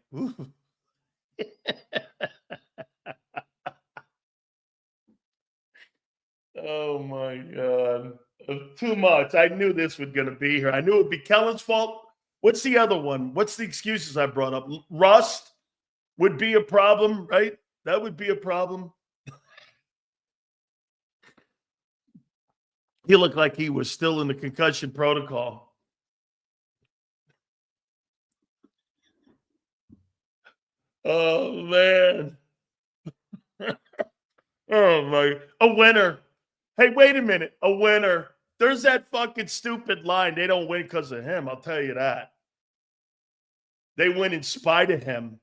Oh, my God. Too much. I knew this was going to be here. I knew it would be Kellen's fault. What's the other one? What's the excuses I brought up? Rust would be a problem, right? That would be a problem. He looked like he was still in the concussion protocol. Oh, man. Oh, my. A winner. Hey, wait a minute. A winner. There's that fucking stupid line. They don't win because of him. I'll tell you that. They win in spite of him.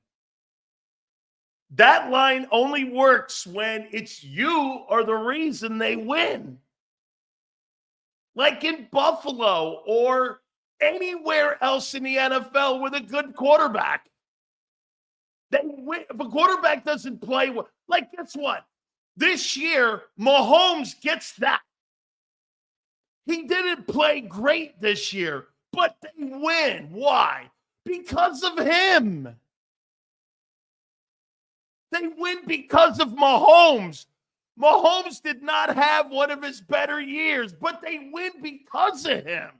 That line only works when it's you are the reason they win. like in Buffalo or anywhere else in the NFL with a good quarterback. They win. If a quarterback doesn't play well, like, guess what? This year, Mahomes gets that. He didn't play great this year, but they win. Why? Because of him. They win because of Mahomes. Mahomes did not have one of his better years, but they win because of him.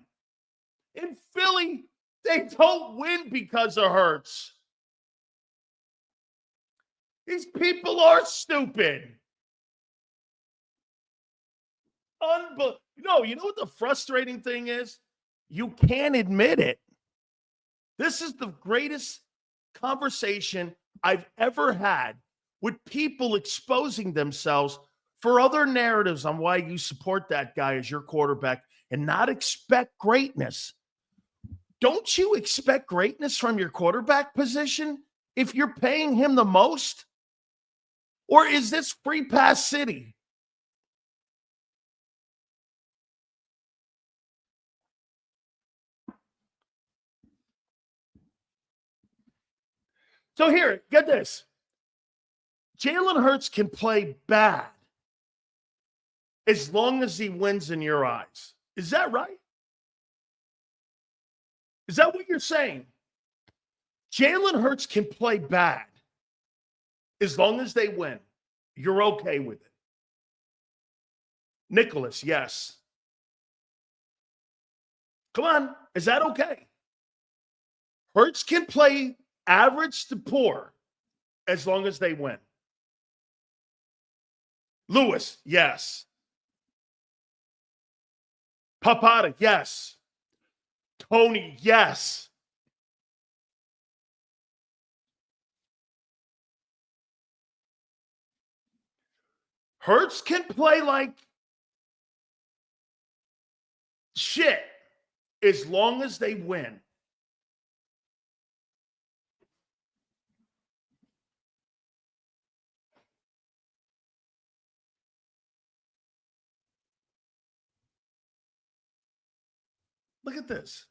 In Philly, they don't win because of Hurts. These people are stupid. No, you know what the frustrating thing is? You can't admit it. This is the greatest conversation I've ever had with people exposing themselves for other narratives on why you support that guy as your quarterback and not expect greatness. Don't you expect greatness from your quarterback position if you're paying him the most? Or is this free pass city? So here, get this. Jalen Hurts can play bad as long as he wins in your eyes. Is that right? Is that what you're saying? Jalen Hurts can play bad as long as they win. You're okay with it. Nicholas, yes. Come on. Is that okay? Hurts can play average to poor as long as they win. Lewis, yes. Papada, yes. Tony, yes. Hurts can play like shit as long as they win. Look at this.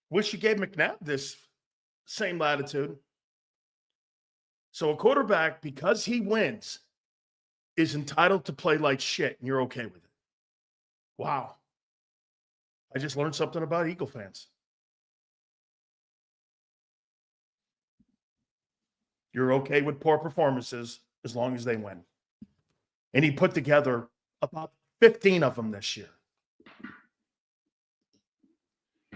Wish you gave McNabb this same latitude. So a quarterback, because he wins, is entitled to play like shit, and you're okay with it. Wow. I just learned something about Eagle fans. You're okay with poor performances as long as they win. And he put together about 15 of them this year.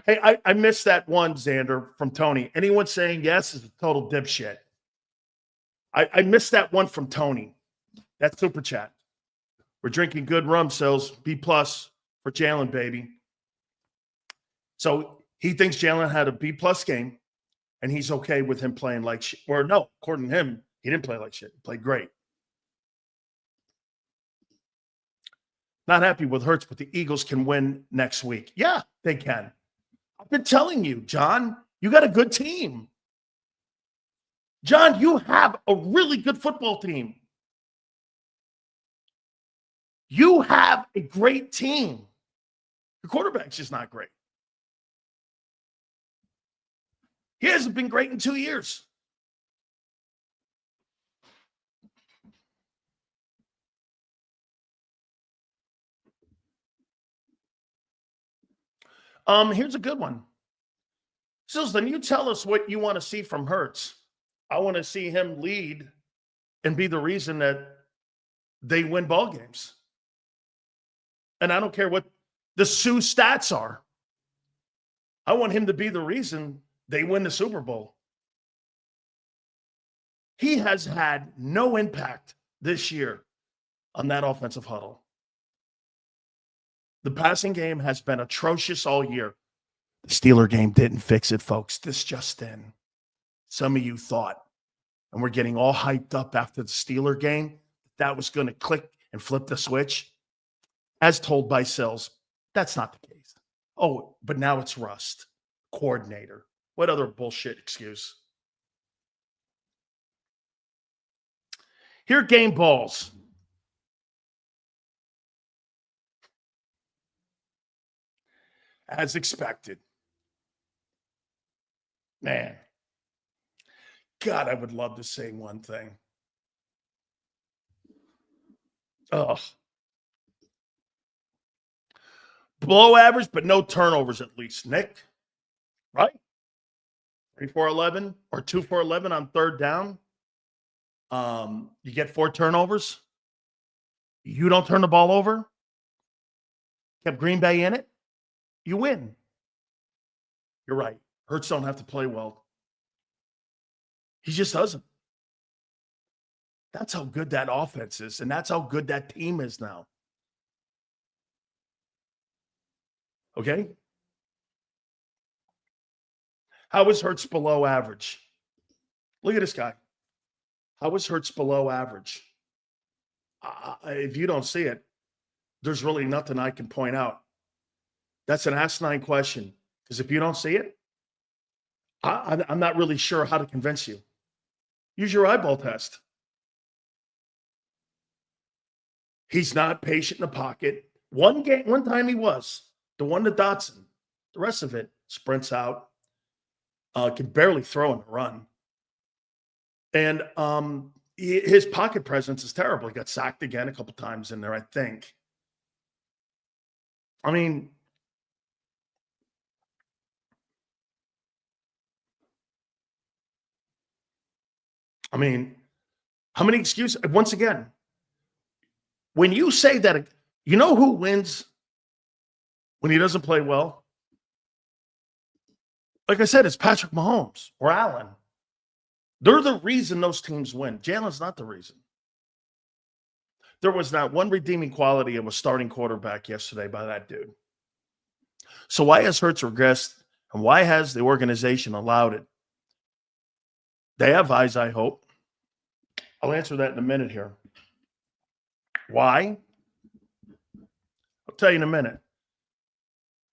Hey, I missed that one, Zander, from Tony. Anyone saying yes is a total dipshit. I missed that one from Tony. That's super chat. We're drinking good rum, Sills. B+ for Jalen, baby. So he thinks Jalen had a B+ game, and he's okay with him playing like shit. Or no, according to him, he didn't play like shit. He played great. Not happy with Hurts, but the Eagles can win next week. Yeah, they can. I've been telling you, John, you got a good team. John, you have a really good football team. You have a great team. Your quarterback's just not great. He hasn't been great in 2 years. Here's a good one. Sills, then you tell us what you want to see from Hurts. I want to see him lead and be the reason that they win ball games. And I don't care what the Sioux stats are. I want him to be the reason they win the Super Bowl. He has had no impact this year on that offensive huddle. The passing game has been atrocious all year. The Steeler game didn't fix it, folks. This just in. Some of you thought, and we're getting all hyped up after the Steeler game, that was going to click and flip the switch. As told by Sills, that's not the case. Oh, but now it's rust. Coordinator. What other bullshit excuse? Here, game balls. As expected. Man. God, I would love to say one thing. Ugh. Below average, but no turnovers at least, Nick. Right? 3 for 11 or 2 for 11 on third down. You get 4 turnovers. You don't turn the ball over. Kept Green Bay in it. You win. You're right. Hurts don't have to play well. He just doesn't. That's how good that offense is, and that's how good that team is now. Okay? How is Hurts below average? Look at this guy. How is Hurts below average? If you don't see it, there's really nothing I can point out. That's an asinine question, because if you don't see it, I'm not really sure how to convince you. Use your eyeball test. He's not patient in the pocket. One time he was. The one to Dotson. The rest of it, sprints out. Can barely throw and run. And his pocket presence is terrible. He got sacked again a couple times in there, I think. I mean, how many excuses? Once again, when you say that, you know who wins when he doesn't play well? Like I said, it's Patrick Mahomes or Allen. They're the reason those teams win. Jalen's not the reason. There was not one redeeming quality of a starting quarterback yesterday by that dude. So why has Hurts regressed, and why has the organization allowed it? They have eyes, I hope. I'll answer that in a minute here. Why? I'll tell you in a minute.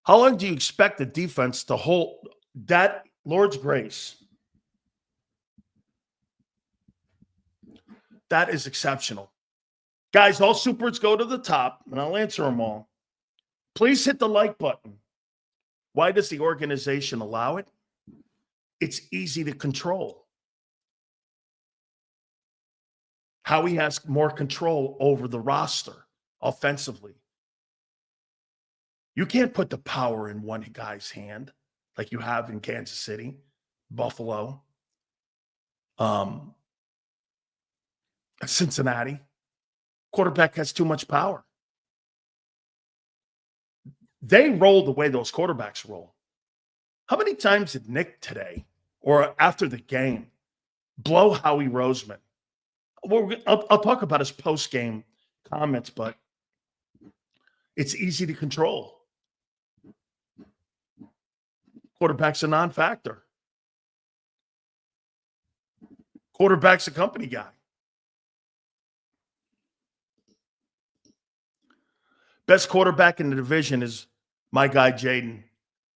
How long do you expect the defense to hold that Lord's grace? That is exceptional. Guys, all supers go to the top, and I'll answer them all. Please hit the like button. Why does the organization allow it? It's easy to control. Howie has more control over the roster offensively. You can't put the power in one guy's hand like you have in Kansas City, Buffalo, Cincinnati. Quarterback has too much power. They roll the way those quarterbacks roll. How many times did Nick today or after the game blow Howie Roseman? Well, I'll talk about his post-game comments, but it's easy to control. Quarterback's a non-factor. Quarterback's a company guy. Best quarterback in the division is my guy, Jaden.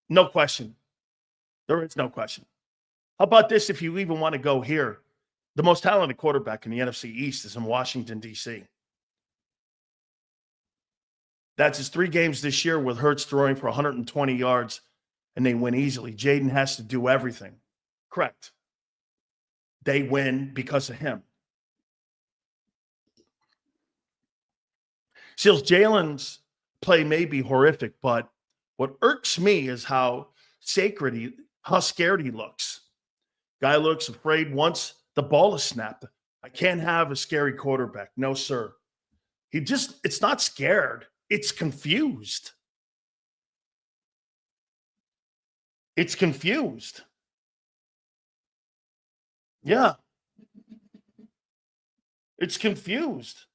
No question. There is no question. How about this if you even want to go here? The most talented quarterback in the NFC East is in Washington, D.C. That's his 3 games this year with Hurts throwing for 120 yards, and they win easily. Jaden has to do everything. Correct. They win because of him. Seals, Jalen's play may be horrific, but what irks me is how scared he looks. Guy looks afraid once the ball is snapped. I can't have a scary quarterback. No, sir. It's not scared. It's confused. It's confused. Yeah. It's confused.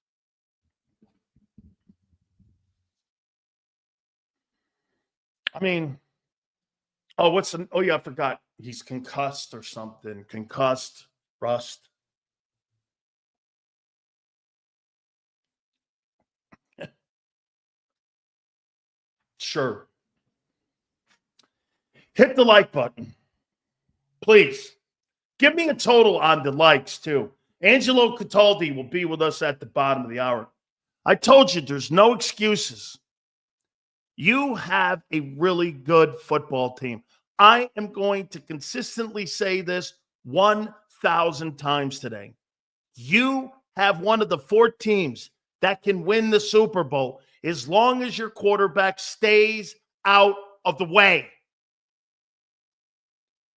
I mean, yeah, I forgot. He's concussed or something. Concussed, rust. Sure. Hit the like button. Please. Give me a total on the likes, too. Angelo Cataldi will be with us at the bottom of the hour. I told you there's no excuses. You have a really good football team. I am going to consistently say this 1,000 times today. You have one of the 4 teams that can win the Super Bowl as long as your quarterback stays out of the way.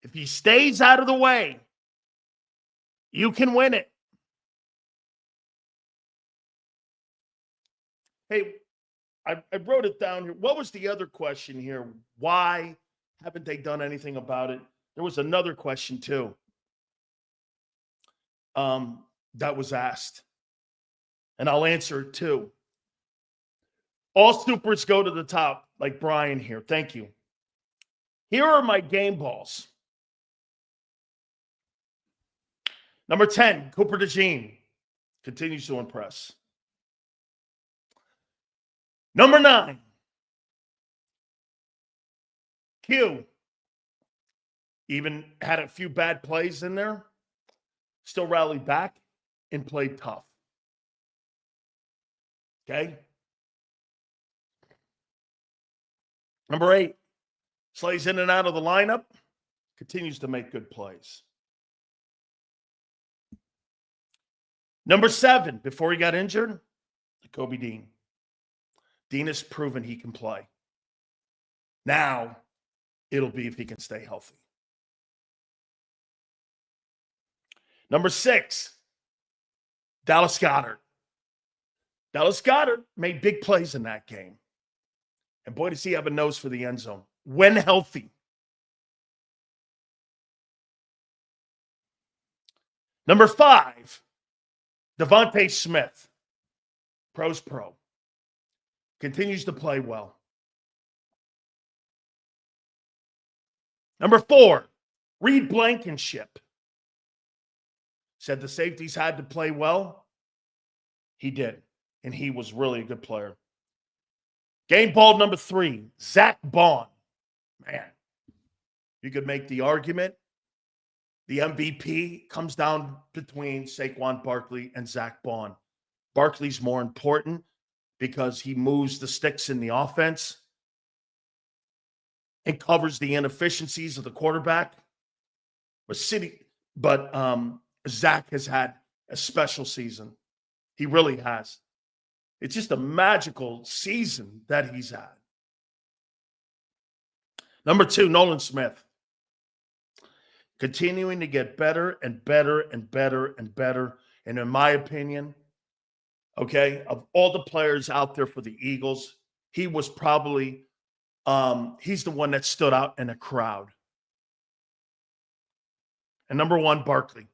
If he stays out of the way, you can win it. Hey, I wrote it down here. What was the other question here? Why haven't they done anything about it? There was another question too that was asked, and I'll answer it too. All supers go to the top, like Brian here. Thank you. Here are my game balls. Number 10, Cooper DeJean continues to impress. Number 9, Q. Even had a few bad plays in there. Still rallied back and played tough. Okay? Number 8, slays in and out of the lineup. Continues to make good plays. Number 7, before he got injured, Kobe Dean. Dean has proven he can play. Now, it'll be if he can stay healthy. Number 6, Dallas Goedert. Dallas Goedert made big plays in that game. And boy, does he have a nose for the end zone when healthy. Number 5, Devontae Smith. Pro's pro. Continues to play well. Number 4, Reed Blankenship. Said the safeties had to play well. He did. And he was really a good player. Game ball number 3, Zach Bond. Man, you could make the argument. The MVP comes down between Saquon Barkley and Zach Bond. Barkley's more important because he moves the sticks in the offense and covers the inefficiencies of the quarterback. But Zach has had a special season. He really has. It's just a magical season that he's had. Number 2, Nolan Smith. Continuing to get better and better and better and better. And in my opinion, okay, of all the players out there for the Eagles, he was probably, he's the one that stood out in a crowd. And number 1, Barkley.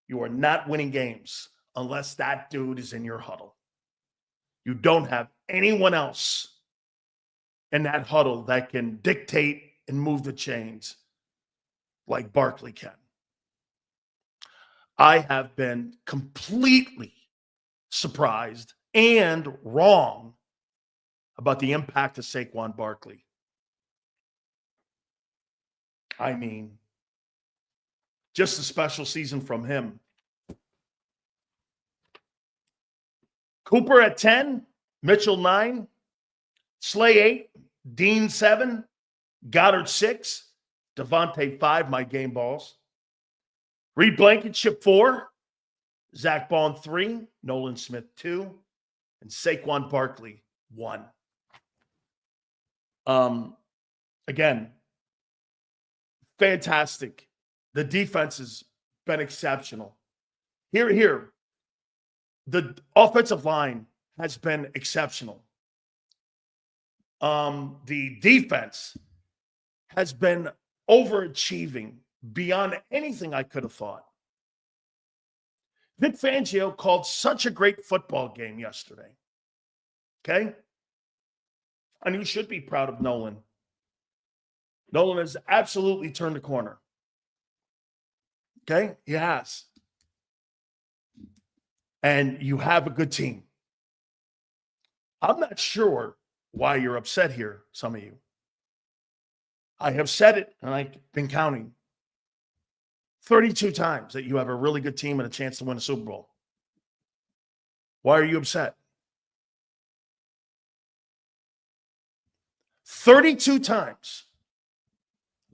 You are not winning games unless that dude is in your huddle. You don't have anyone else in that huddle that can dictate and move the chains like Barkley can. I have been completely surprised and wrong about the impact of Saquon Barkley. I mean, just a special season from him. Cooper at 10, Mitchell 9, Slay 8, Dean 7, Goddard 6, Devontae 5, my game balls. Reed Blankenship 4, Zach Bond 3, Nolan Smith 2, and Saquon Barkley 1. Again, fantastic. The defense has been exceptional. Here. The offensive line has been exceptional. The defense has been overachieving beyond anything I could have thought. Vic Fangio called such a great football game yesterday. Okay? And you should be proud of Nolan. Nolan has absolutely turned the corner. Okay? He has. And you have a good team. I'm not sure why you're upset here, some of you. I have said it, and I've been counting. 32 times that you have a really good team and a chance to win a Super Bowl. Why are you upset? 32 times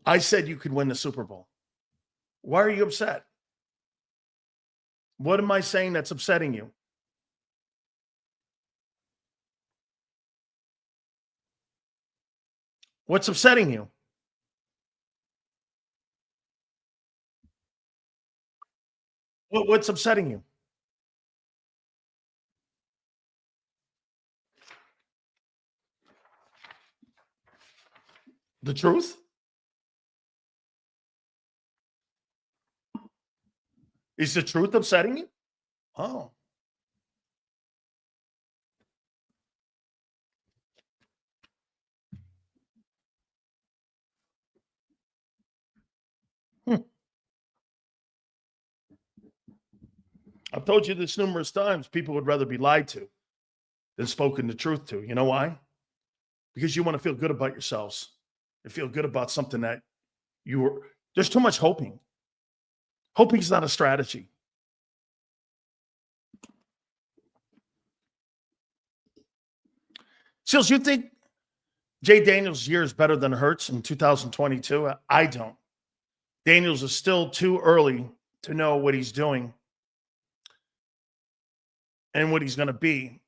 I said you could win the Super Bowl. Why are you upset? What am I saying that's upsetting you? What's upsetting you? What's upsetting you? The truth? Is the truth upsetting you? Oh. I've told you this numerous times. People would rather be lied to than spoken the truth to. You know why? Because you want to feel good about yourselves and feel good about something that you were. There's too much hoping. Hoping is not a strategy. Seals, you think Jay Daniels' year is better than Hurts in 2022? I don't. Daniels is still too early to know what he's doing and what he's going to be.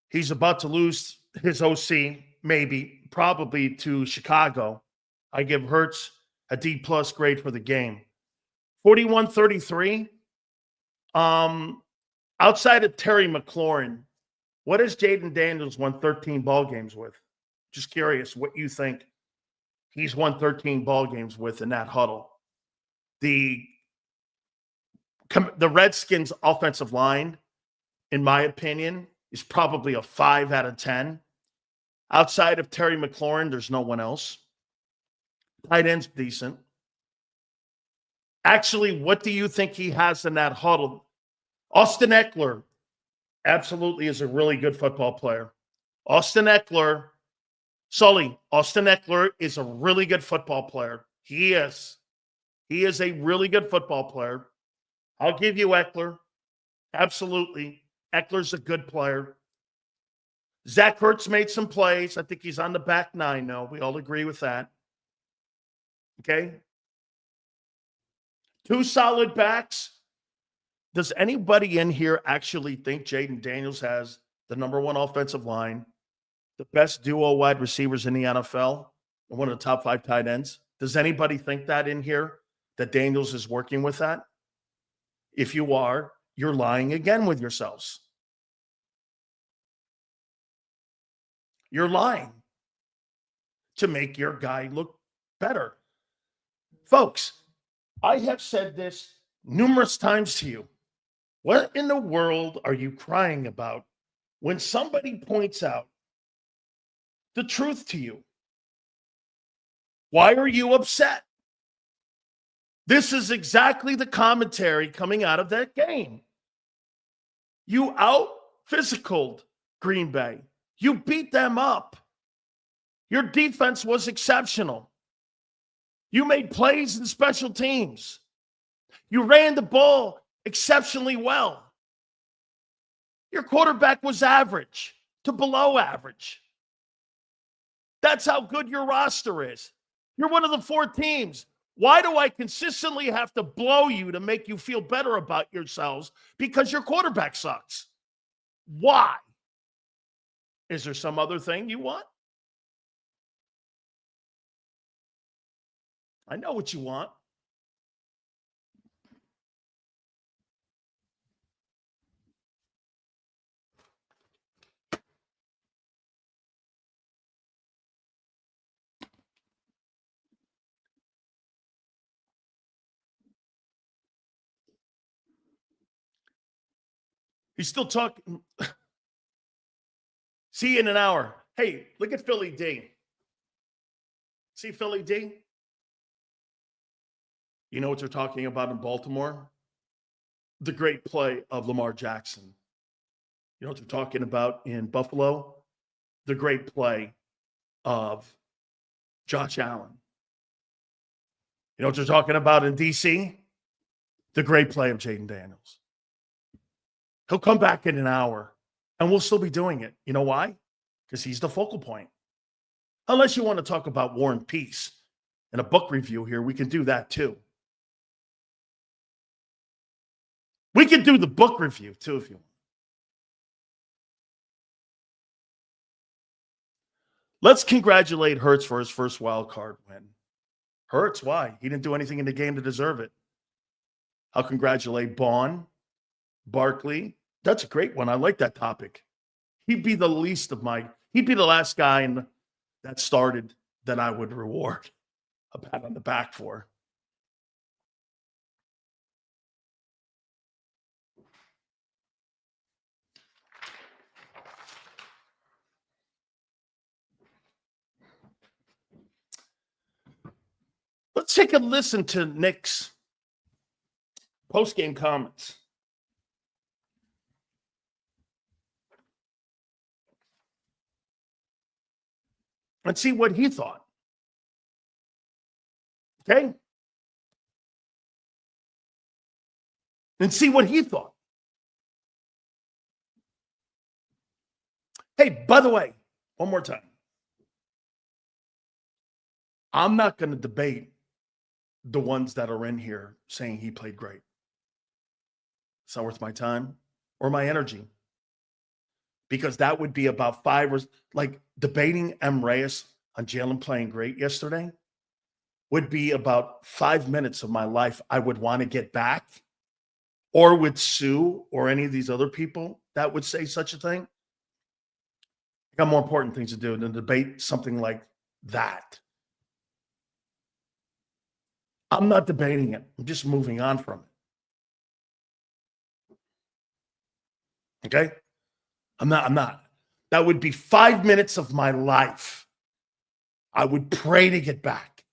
He's about to lose his OC, maybe, probably to Chicago. I give Hurts a D+ grade for the game. 41-33. Outside of Terry McLaurin, what has Jaden Daniels won 13 ball games with? Just curious what you think he's won 13 ball games with in that huddle. The Redskins' offensive line, in my opinion, is probably a 5 out of 10. Outside of Terry McLaurin, there's no one else. Tight end's decent. Actually, what do you think he has in that huddle? Austin Eckler absolutely is a really good football player. Austin Eckler is a really good football player. He is. He is a really good football player. I'll give you Eckler. Absolutely. Eckler's a good player. Zach Ertz made some plays. I think he's on the back nine now. We all agree with that. Okay? 2 solid backs. Does anybody in here actually think Jaden Daniels has the number 1 offensive line, the best duo wide receivers in the NFL, and one of the top 5 tight ends? Does anybody think that in here, that Daniels is working with that? If you are, you're lying again with yourselves. You're lying to make your guy look better. Folks, I have said this numerous times to you. What in the world are you crying about when somebody points out the truth to you? Why are you upset? This is exactly the commentary coming out of that game. You out-physicaled Green Bay. You beat them up. Your defense was exceptional. You made plays in special teams. You ran the ball exceptionally well. Your quarterback was average to below average. That's how good your roster is. You're one of the 4 teams. Why do I consistently have to blow you to make you feel better about yourselves? Because your quarterback sucks. Why? Is there some other thing you want? I know what you want. He's still talking. See you in an hour. Hey, look at Philly D. See Philly D? You know what they're talking about in Baltimore? The great play of Lamar Jackson. You know what they're talking about in Buffalo? The great play of Josh Allen. You know what they're talking about in D.C.? the great play of Jaden Daniels. He'll come back in an hour, and we'll still be doing it. You know why? Because he's the focal point. Unless you want to talk about War and Peace in a book review here, we can do that too. We can do the book review too if you want. Let's congratulate Hurts for his first wild card win. Hurts, why? He didn't do anything in the game to deserve it. I'll congratulate Bond, Barkley. That's a great one. I like that topic. He'd be the last guy that started that I would reward a pat on the back for. Let's take a listen to Nick's post-game comments. Let's see what he thought. Okay? And see what he thought. Hey, by the way, one more time. I'm not going to debate the ones that are in here saying he played great. It's not worth my time or my energy. Because that would be about debating M. Reyes on Jalen playing great yesterday would be about 5 minutes of my life I would want to get back, or with Sue or any of these other people that would say such a thing. I got more important things to do than debate something like that. I'm not debating it. I'm just moving on from it. Okay? I'm not. That would be 5 minutes of my life. I would pray to get back.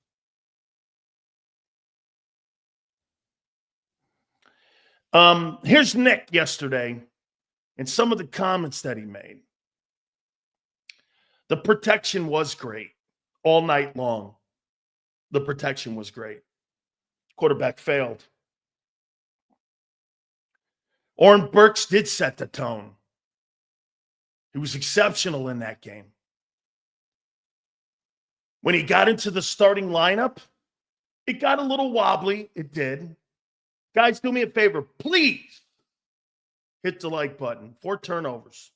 Here's Nick yesterday and some of the comments that he made. The protection was great all night long. The protection was great. Quarterback failed. Oren Burks did set the tone. He was exceptional in that game. When he got into the starting lineup, it got a little wobbly. It did. Guys, do me a favor. Please hit the like button. 4 turnovers.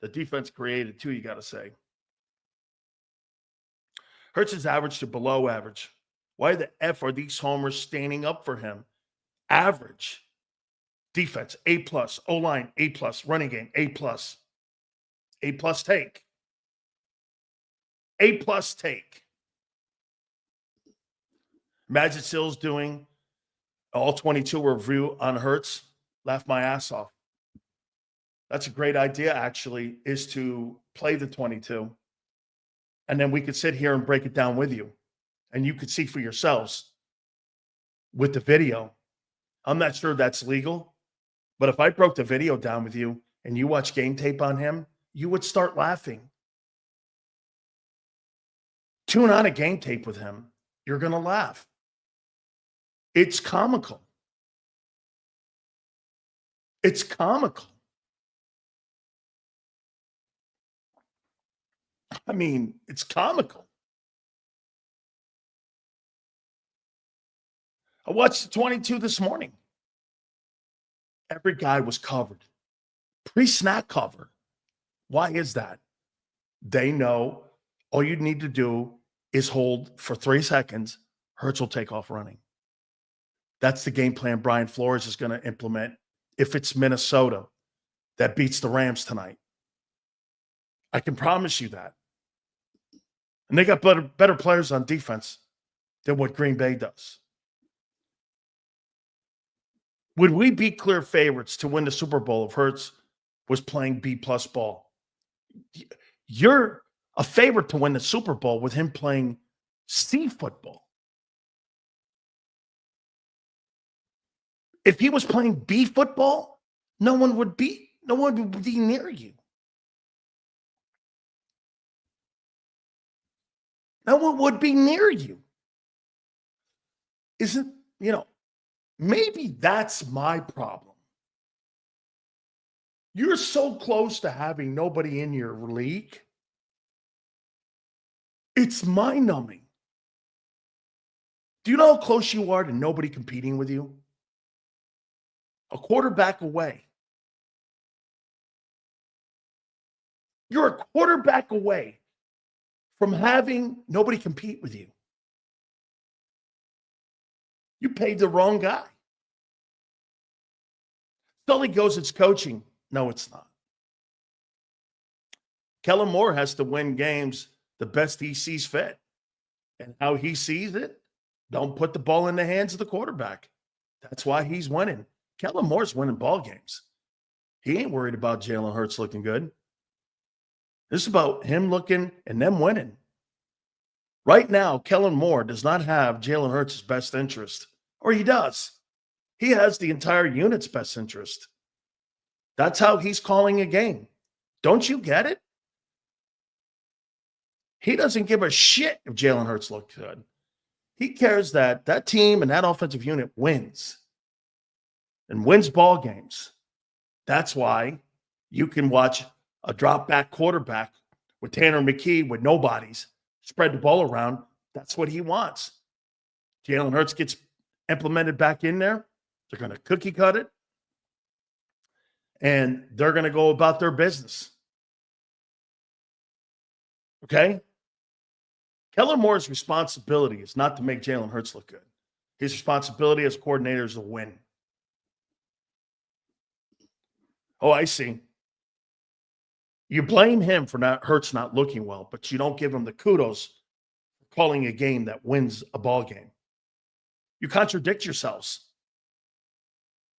The defense created 2, you got to say. Hurts is average to below average. Why the F are these homers standing up for him? Average. Defense, A+. O-line, A+. Running game, A+. A+ take. A+ take. Imagine Sills doing all 22 review on Hurts. Laugh my ass off. That's a great idea, actually, is to play the 22. And then we could sit here and break it down with you. And you could see for yourselves with the video. I'm not sure that's legal. But if I broke the video down with you and you watch game tape on him, you would start laughing. Tune on a game tape with him. You're going to laugh. It's comical. It's comical. I mean, it's comical. I watched the 22 this morning. Every guy was covered. Pre-snap cover. Why is that? They know all you need to do is hold for 3 seconds. Hurts will take off running. That's the game plan Brian Flores is going to implement if it's Minnesota that beats the Rams tonight. I can promise you that. And they got better players on defense than what Green Bay does. Would we be clear favorites to win the Super Bowl if Hurts was playing B+ ball? You're a favorite to win the Super Bowl with him playing C football. If he was playing B football, no one would be near you. No one would be near you. Isn't, Maybe that's my problem. You're so close to having nobody in your league. It's mind-numbing. Do you know how close you are to nobody competing with you? A quarterback away. You're a quarterback away from having nobody compete with you. You paid the wrong guy. Sully goes, it's coaching. No, it's not. Kellen Moore has to win games the best he sees fit. And how he sees it, don't put the ball in the hands of the quarterback. That's why he's winning. Kellen Moore's winning ball games. He ain't worried about Jalen Hurts looking good. This is about him looking and them winning. Right now, Kellen Moore does not have Jalen Hurts' best interest. Or he does. He has the entire unit's best interest. That's how he's calling a game. Don't you get it? He doesn't give a shit if Jalen Hurts looks good. He cares that that team and that offensive unit wins and wins ball games. That's why you can watch a drop back quarterback with Tanner McKee with nobodies spread the ball around. That's what he wants. Jalen Hurts gets implemented back in there. They're going to cookie cut it. And they're going to go about their business. Okay? Kellen Moore's responsibility is not to make Jalen Hurts look good. His responsibility as coordinator is to win. Oh, I see. You blame him for Hurts not looking well, but you don't give him the kudos for calling a game that wins a ball game. You contradict yourselves.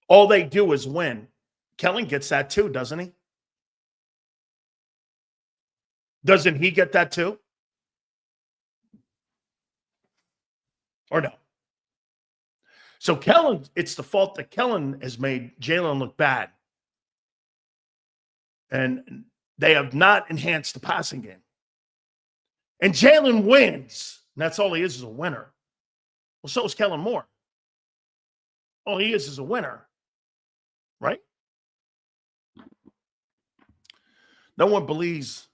All they do is win. Kellen gets that too, doesn't he? Doesn't he get that too? Or no? So Kellen, it's the fault that Kellen has made Jalen look bad. And they have not enhanced the passing game. And Jalen wins. And that's all he is a winner. Well, so is Kellen Moore. All he is a winner. Right? No one believes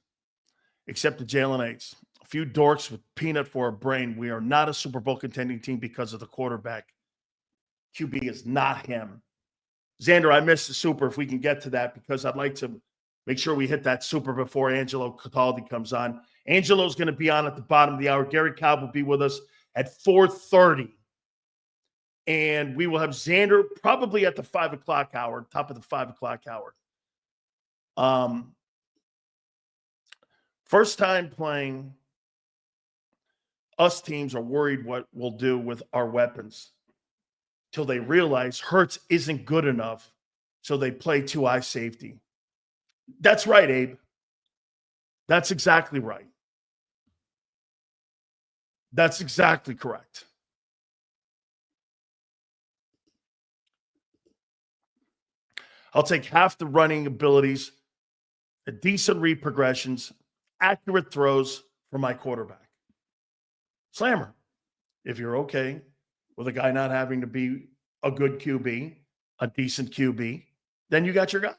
except the Jalen A's. A few dorks with peanut for a brain. We are not a Super Bowl contending team because of the quarterback. QB is not him. Zander, I missed the Super if we can get to that because I'd like to make sure we hit that Super before Angelo Cataldi comes on. Angelo's going to be on at the bottom of the hour. Gary Cobb will be with us at 4:30. And we will have Zander probably at the 5 o'clock hour, top of the 5 o'clock hour. First time playing, us teams are worried what we'll do with our weapons till they realize Hurts isn't good enough, so they play two eye safety. That's right, Abe. That's exactly right. That's exactly correct. I'll take half the running abilities, a decent read progressions, accurate throws for my quarterback. Slammer, if you're okay with a guy not having to be a good QB, a decent QB, then you got your guy.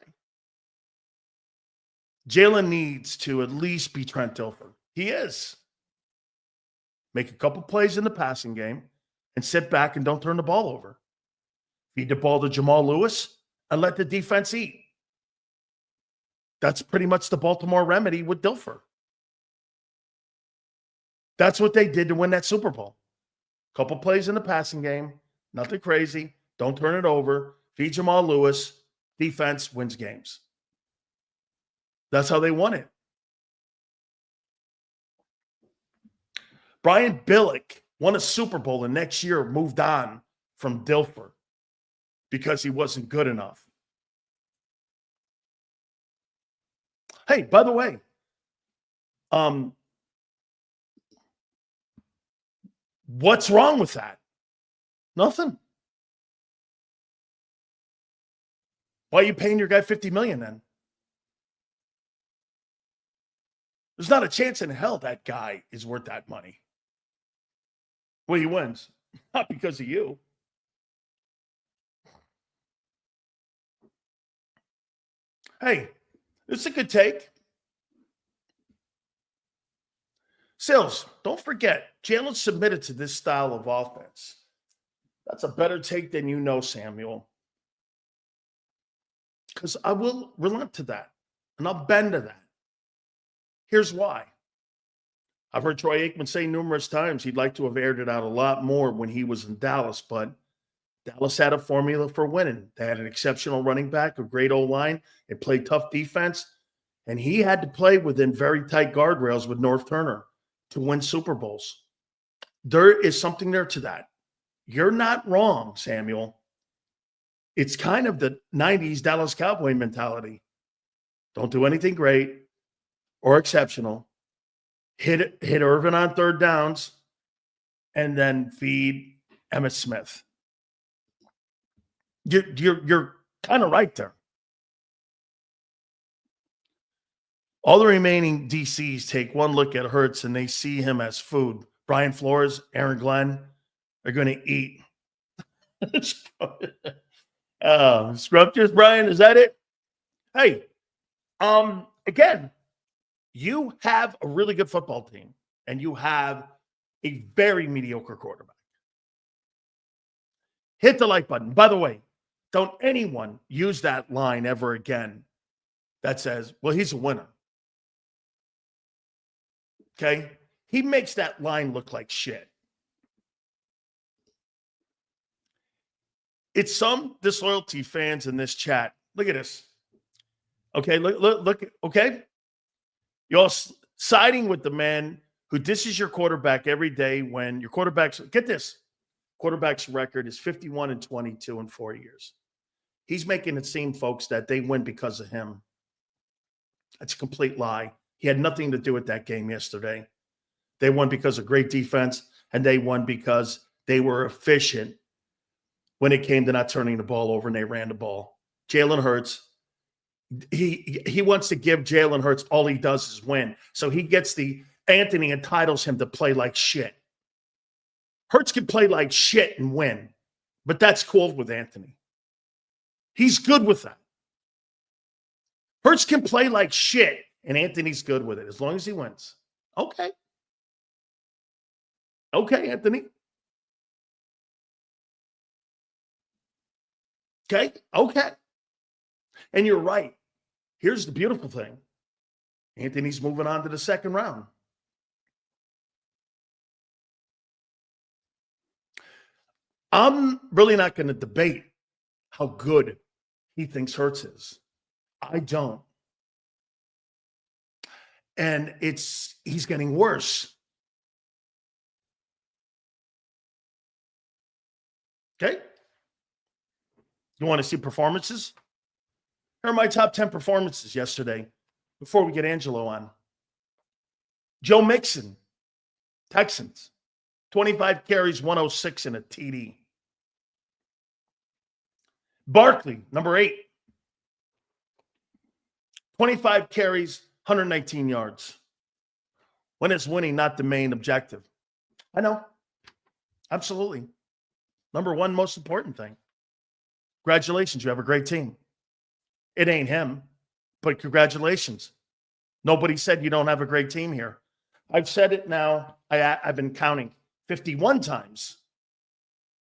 Jalen needs to at least be Trent Dilfer. He is. Make a couple plays in the passing game and sit back and don't turn the ball over. Feed the ball to Jamal Lewis and let the defense eat. That's pretty much the Baltimore remedy with Dilfer. That's what they did to win that Super Bowl. Couple plays in the passing game, nothing crazy. Don't turn it over. Feed Jamal Lewis. Defense wins games. That's how they won it. Brian Billick won a Super Bowl and next year moved on from Dilfer because he wasn't good enough. Hey, by the way, what's wrong with that? Nothing. Why are you paying your guy $50 million then? There's not a chance in hell that guy is worth that money. Well, he wins. Not because of you. Hey, it's a good take. Sills, don't forget, Jalen submitted to this style of offense. That's a better take than you know, Samuel. Because I will relent to that, and I'll bend to that. Here's why. I've heard Troy Aikman say numerous times he'd like to have aired it out a lot more when he was in Dallas, but Dallas had a formula for winning. They had an exceptional running back, a great O-line. They played tough defense, and he had to play within very tight guardrails with North Turner to win Super Bowls. There is something there to that. You're not wrong, Samuel. It's kind of the 90s Dallas Cowboy mentality. Don't do anything great or exceptional. Hit Irvin on third downs, and then feed Emmitt Smith. You're kind of right there. All the remaining DCs take one look at Hurts and they see him as food. Brian Flores, Aaron Glenn, they're going to eat. Scrumptious, Brian, is that it? Hey, again, you have a really good football team and you have a very mediocre quarterback. Hit the like button. By the way, don't anyone use that line ever again that says, well, he's a winner. Okay? He makes that line look like shit. It's some disloyalty fans in this chat. Look at this. Okay, look. Okay? You're all siding with the man who disses your quarterback every day when your quarterback's, get this, quarterback's record is 51-22 in 4 years. He's making it seem, folks, that they win because of him. That's a complete lie. He had nothing to do with that game yesterday. They won because of great defense, and they won because they were efficient when it came to not turning the ball over, and they ran the ball. Jalen Hurts, he wants to give Jalen Hurts all he does is win. So he gets Anthony entitles him to play like shit. Hurts can play like shit and win, but that's cool with Anthony. He's good with that. Hurts can play like shit, and Anthony's good with it as long as he wins. Okay. Okay, Anthony. Okay. And you're right. Here's the beautiful thing. Anthony's moving on to the second round. I'm really not going to debate how good he thinks Hurts is. I don't. And he's getting worse. Okay? You want to see performances? Here are my top 10 performances yesterday before we get Angelo on. Joe Mixon, Texans, 25 carries, 106 and a TD. Barkley, number 8, 25 carries, 119 yards. When is winning not the main objective? I know. Absolutely. Number one most important thing. Congratulations, you have a great team. It ain't him, but congratulations. Nobody said you don't have a great team here. I've said it now. I've been counting 51 times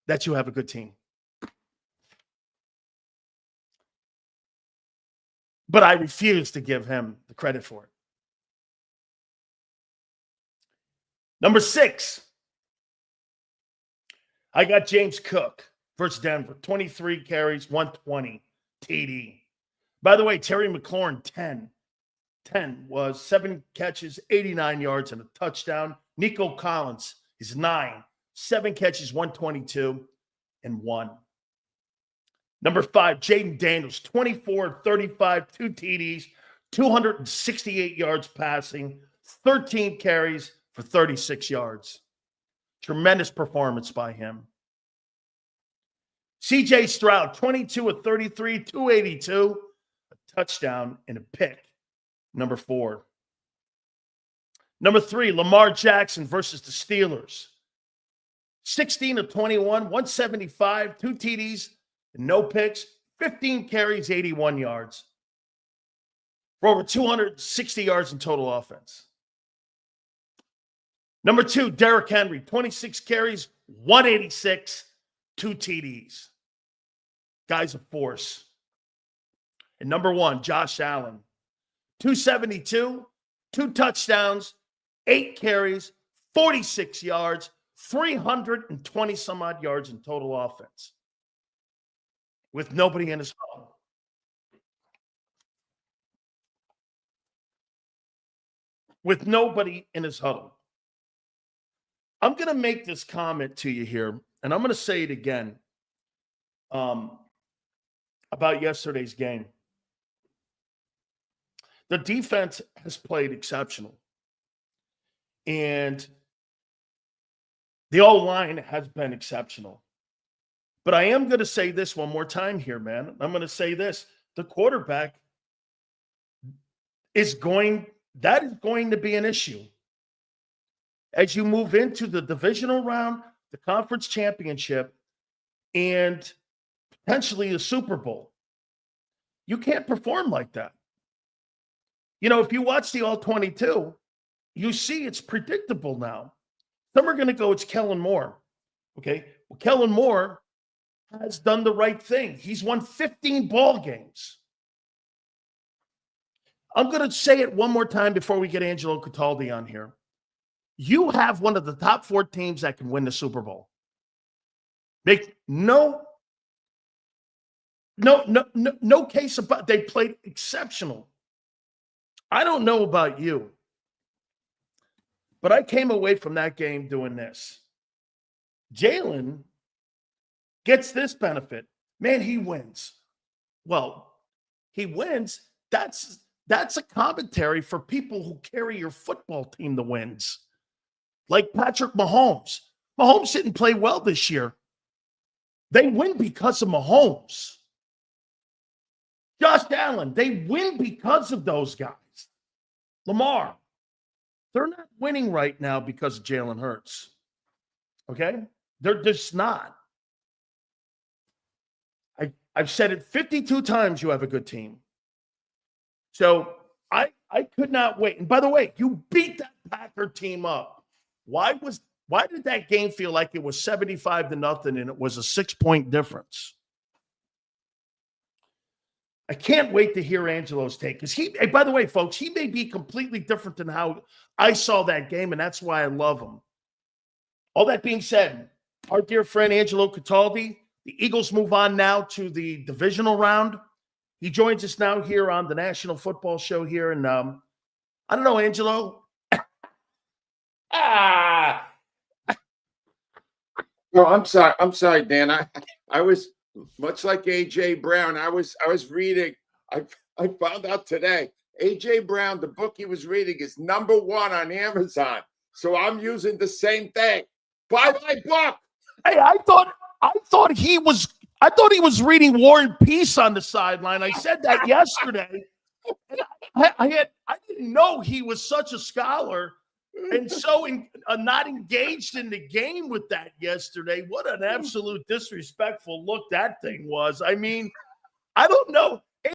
that you have a good team. But I refuse to give him the credit for it. Number 6, I got James Cook versus Denver. 23 carries, 120 TD. By the way, Terry McLaurin, 10 was 7 catches, 89 yards, and a touchdown. Nico Collins is 9, 7 catches, 122, and 1. Number 5, Jaden Daniels, 24, 35, 2 TDs, 268 yards passing, 13 carries for 36 yards. Tremendous performance by him. CJ Stroud, 22 of 33, 282, a touchdown and a pick. Number 4. Number 3, Lamar Jackson versus the Steelers. 16 of 21, 175, 2 TDs, no picks, 15 carries, 81 yards. for over 260 yards in total offense. Number 2, Derrick Henry, 26 carries, 186, 2 TDs. Guy's a force. And number 1, Josh Allen, 272, 2 touchdowns, 8 carries, 46 yards, 320 some odd yards in total offense with nobody in his huddle. With nobody in his huddle. I'm going to make this comment to you here, and I'm going to say it again about yesterday's game. The defense has played exceptional. And the O-line has been exceptional. But I am going to say this one more time here, man. I'm going to say this. The quarterback is going to be an issue. As you move into the divisional round, the conference championship, and potentially the Super Bowl. You can't perform like that. You know, if you watch the All-22, you see it's predictable now. Some are going to go, it's Kellen Moore. Okay? Well, Kellen Moore has done the right thing. He's won 15 ball games. I'm going to say it one more time before we get Angelo Cataldi on here. You have one of the top 4 teams that can win the Super Bowl. Make no case about. They played exceptional. I don't know about you, but I came away from that game doing this. Jalen gets this benefit. Man, he wins. Well, he wins. That's a commentary for people who carry your football team to wins. Like Patrick Mahomes. Mahomes didn't play well this year. They win because of Mahomes. Josh Allen, they win because of those guys. Lamar, they're not winning right now because of Jalen Hurts. Okay? They're just not. I've said it 52 times, you have a good team. So I could not wait. And by the way, you beat that Packer team up. Why did that game feel like it was 75-0 and it was a 6-point difference? I can't wait to hear Angelo's take. Because by the way, folks, he may be completely different than how I saw that game, and that's why I love him. All that being said, our dear friend Angelo Cataldi, the Eagles move on now to the divisional round. He joins us now here on the National Football Show here. And I don't know, Angelo. No, I'm sorry, Dan. I was much like AJ Brown. I was reading. I found out today. AJ Brown, the book he was reading, is #1 on Amazon. So I'm using the same thing. Buy my book. Hey, I thought he was reading War and Peace on the sideline. I said that yesterday. I didn't know he was such a scholar and so not engaged in the game with that yesterday. What an absolute disrespectful look that thing was. I mean, I don't know.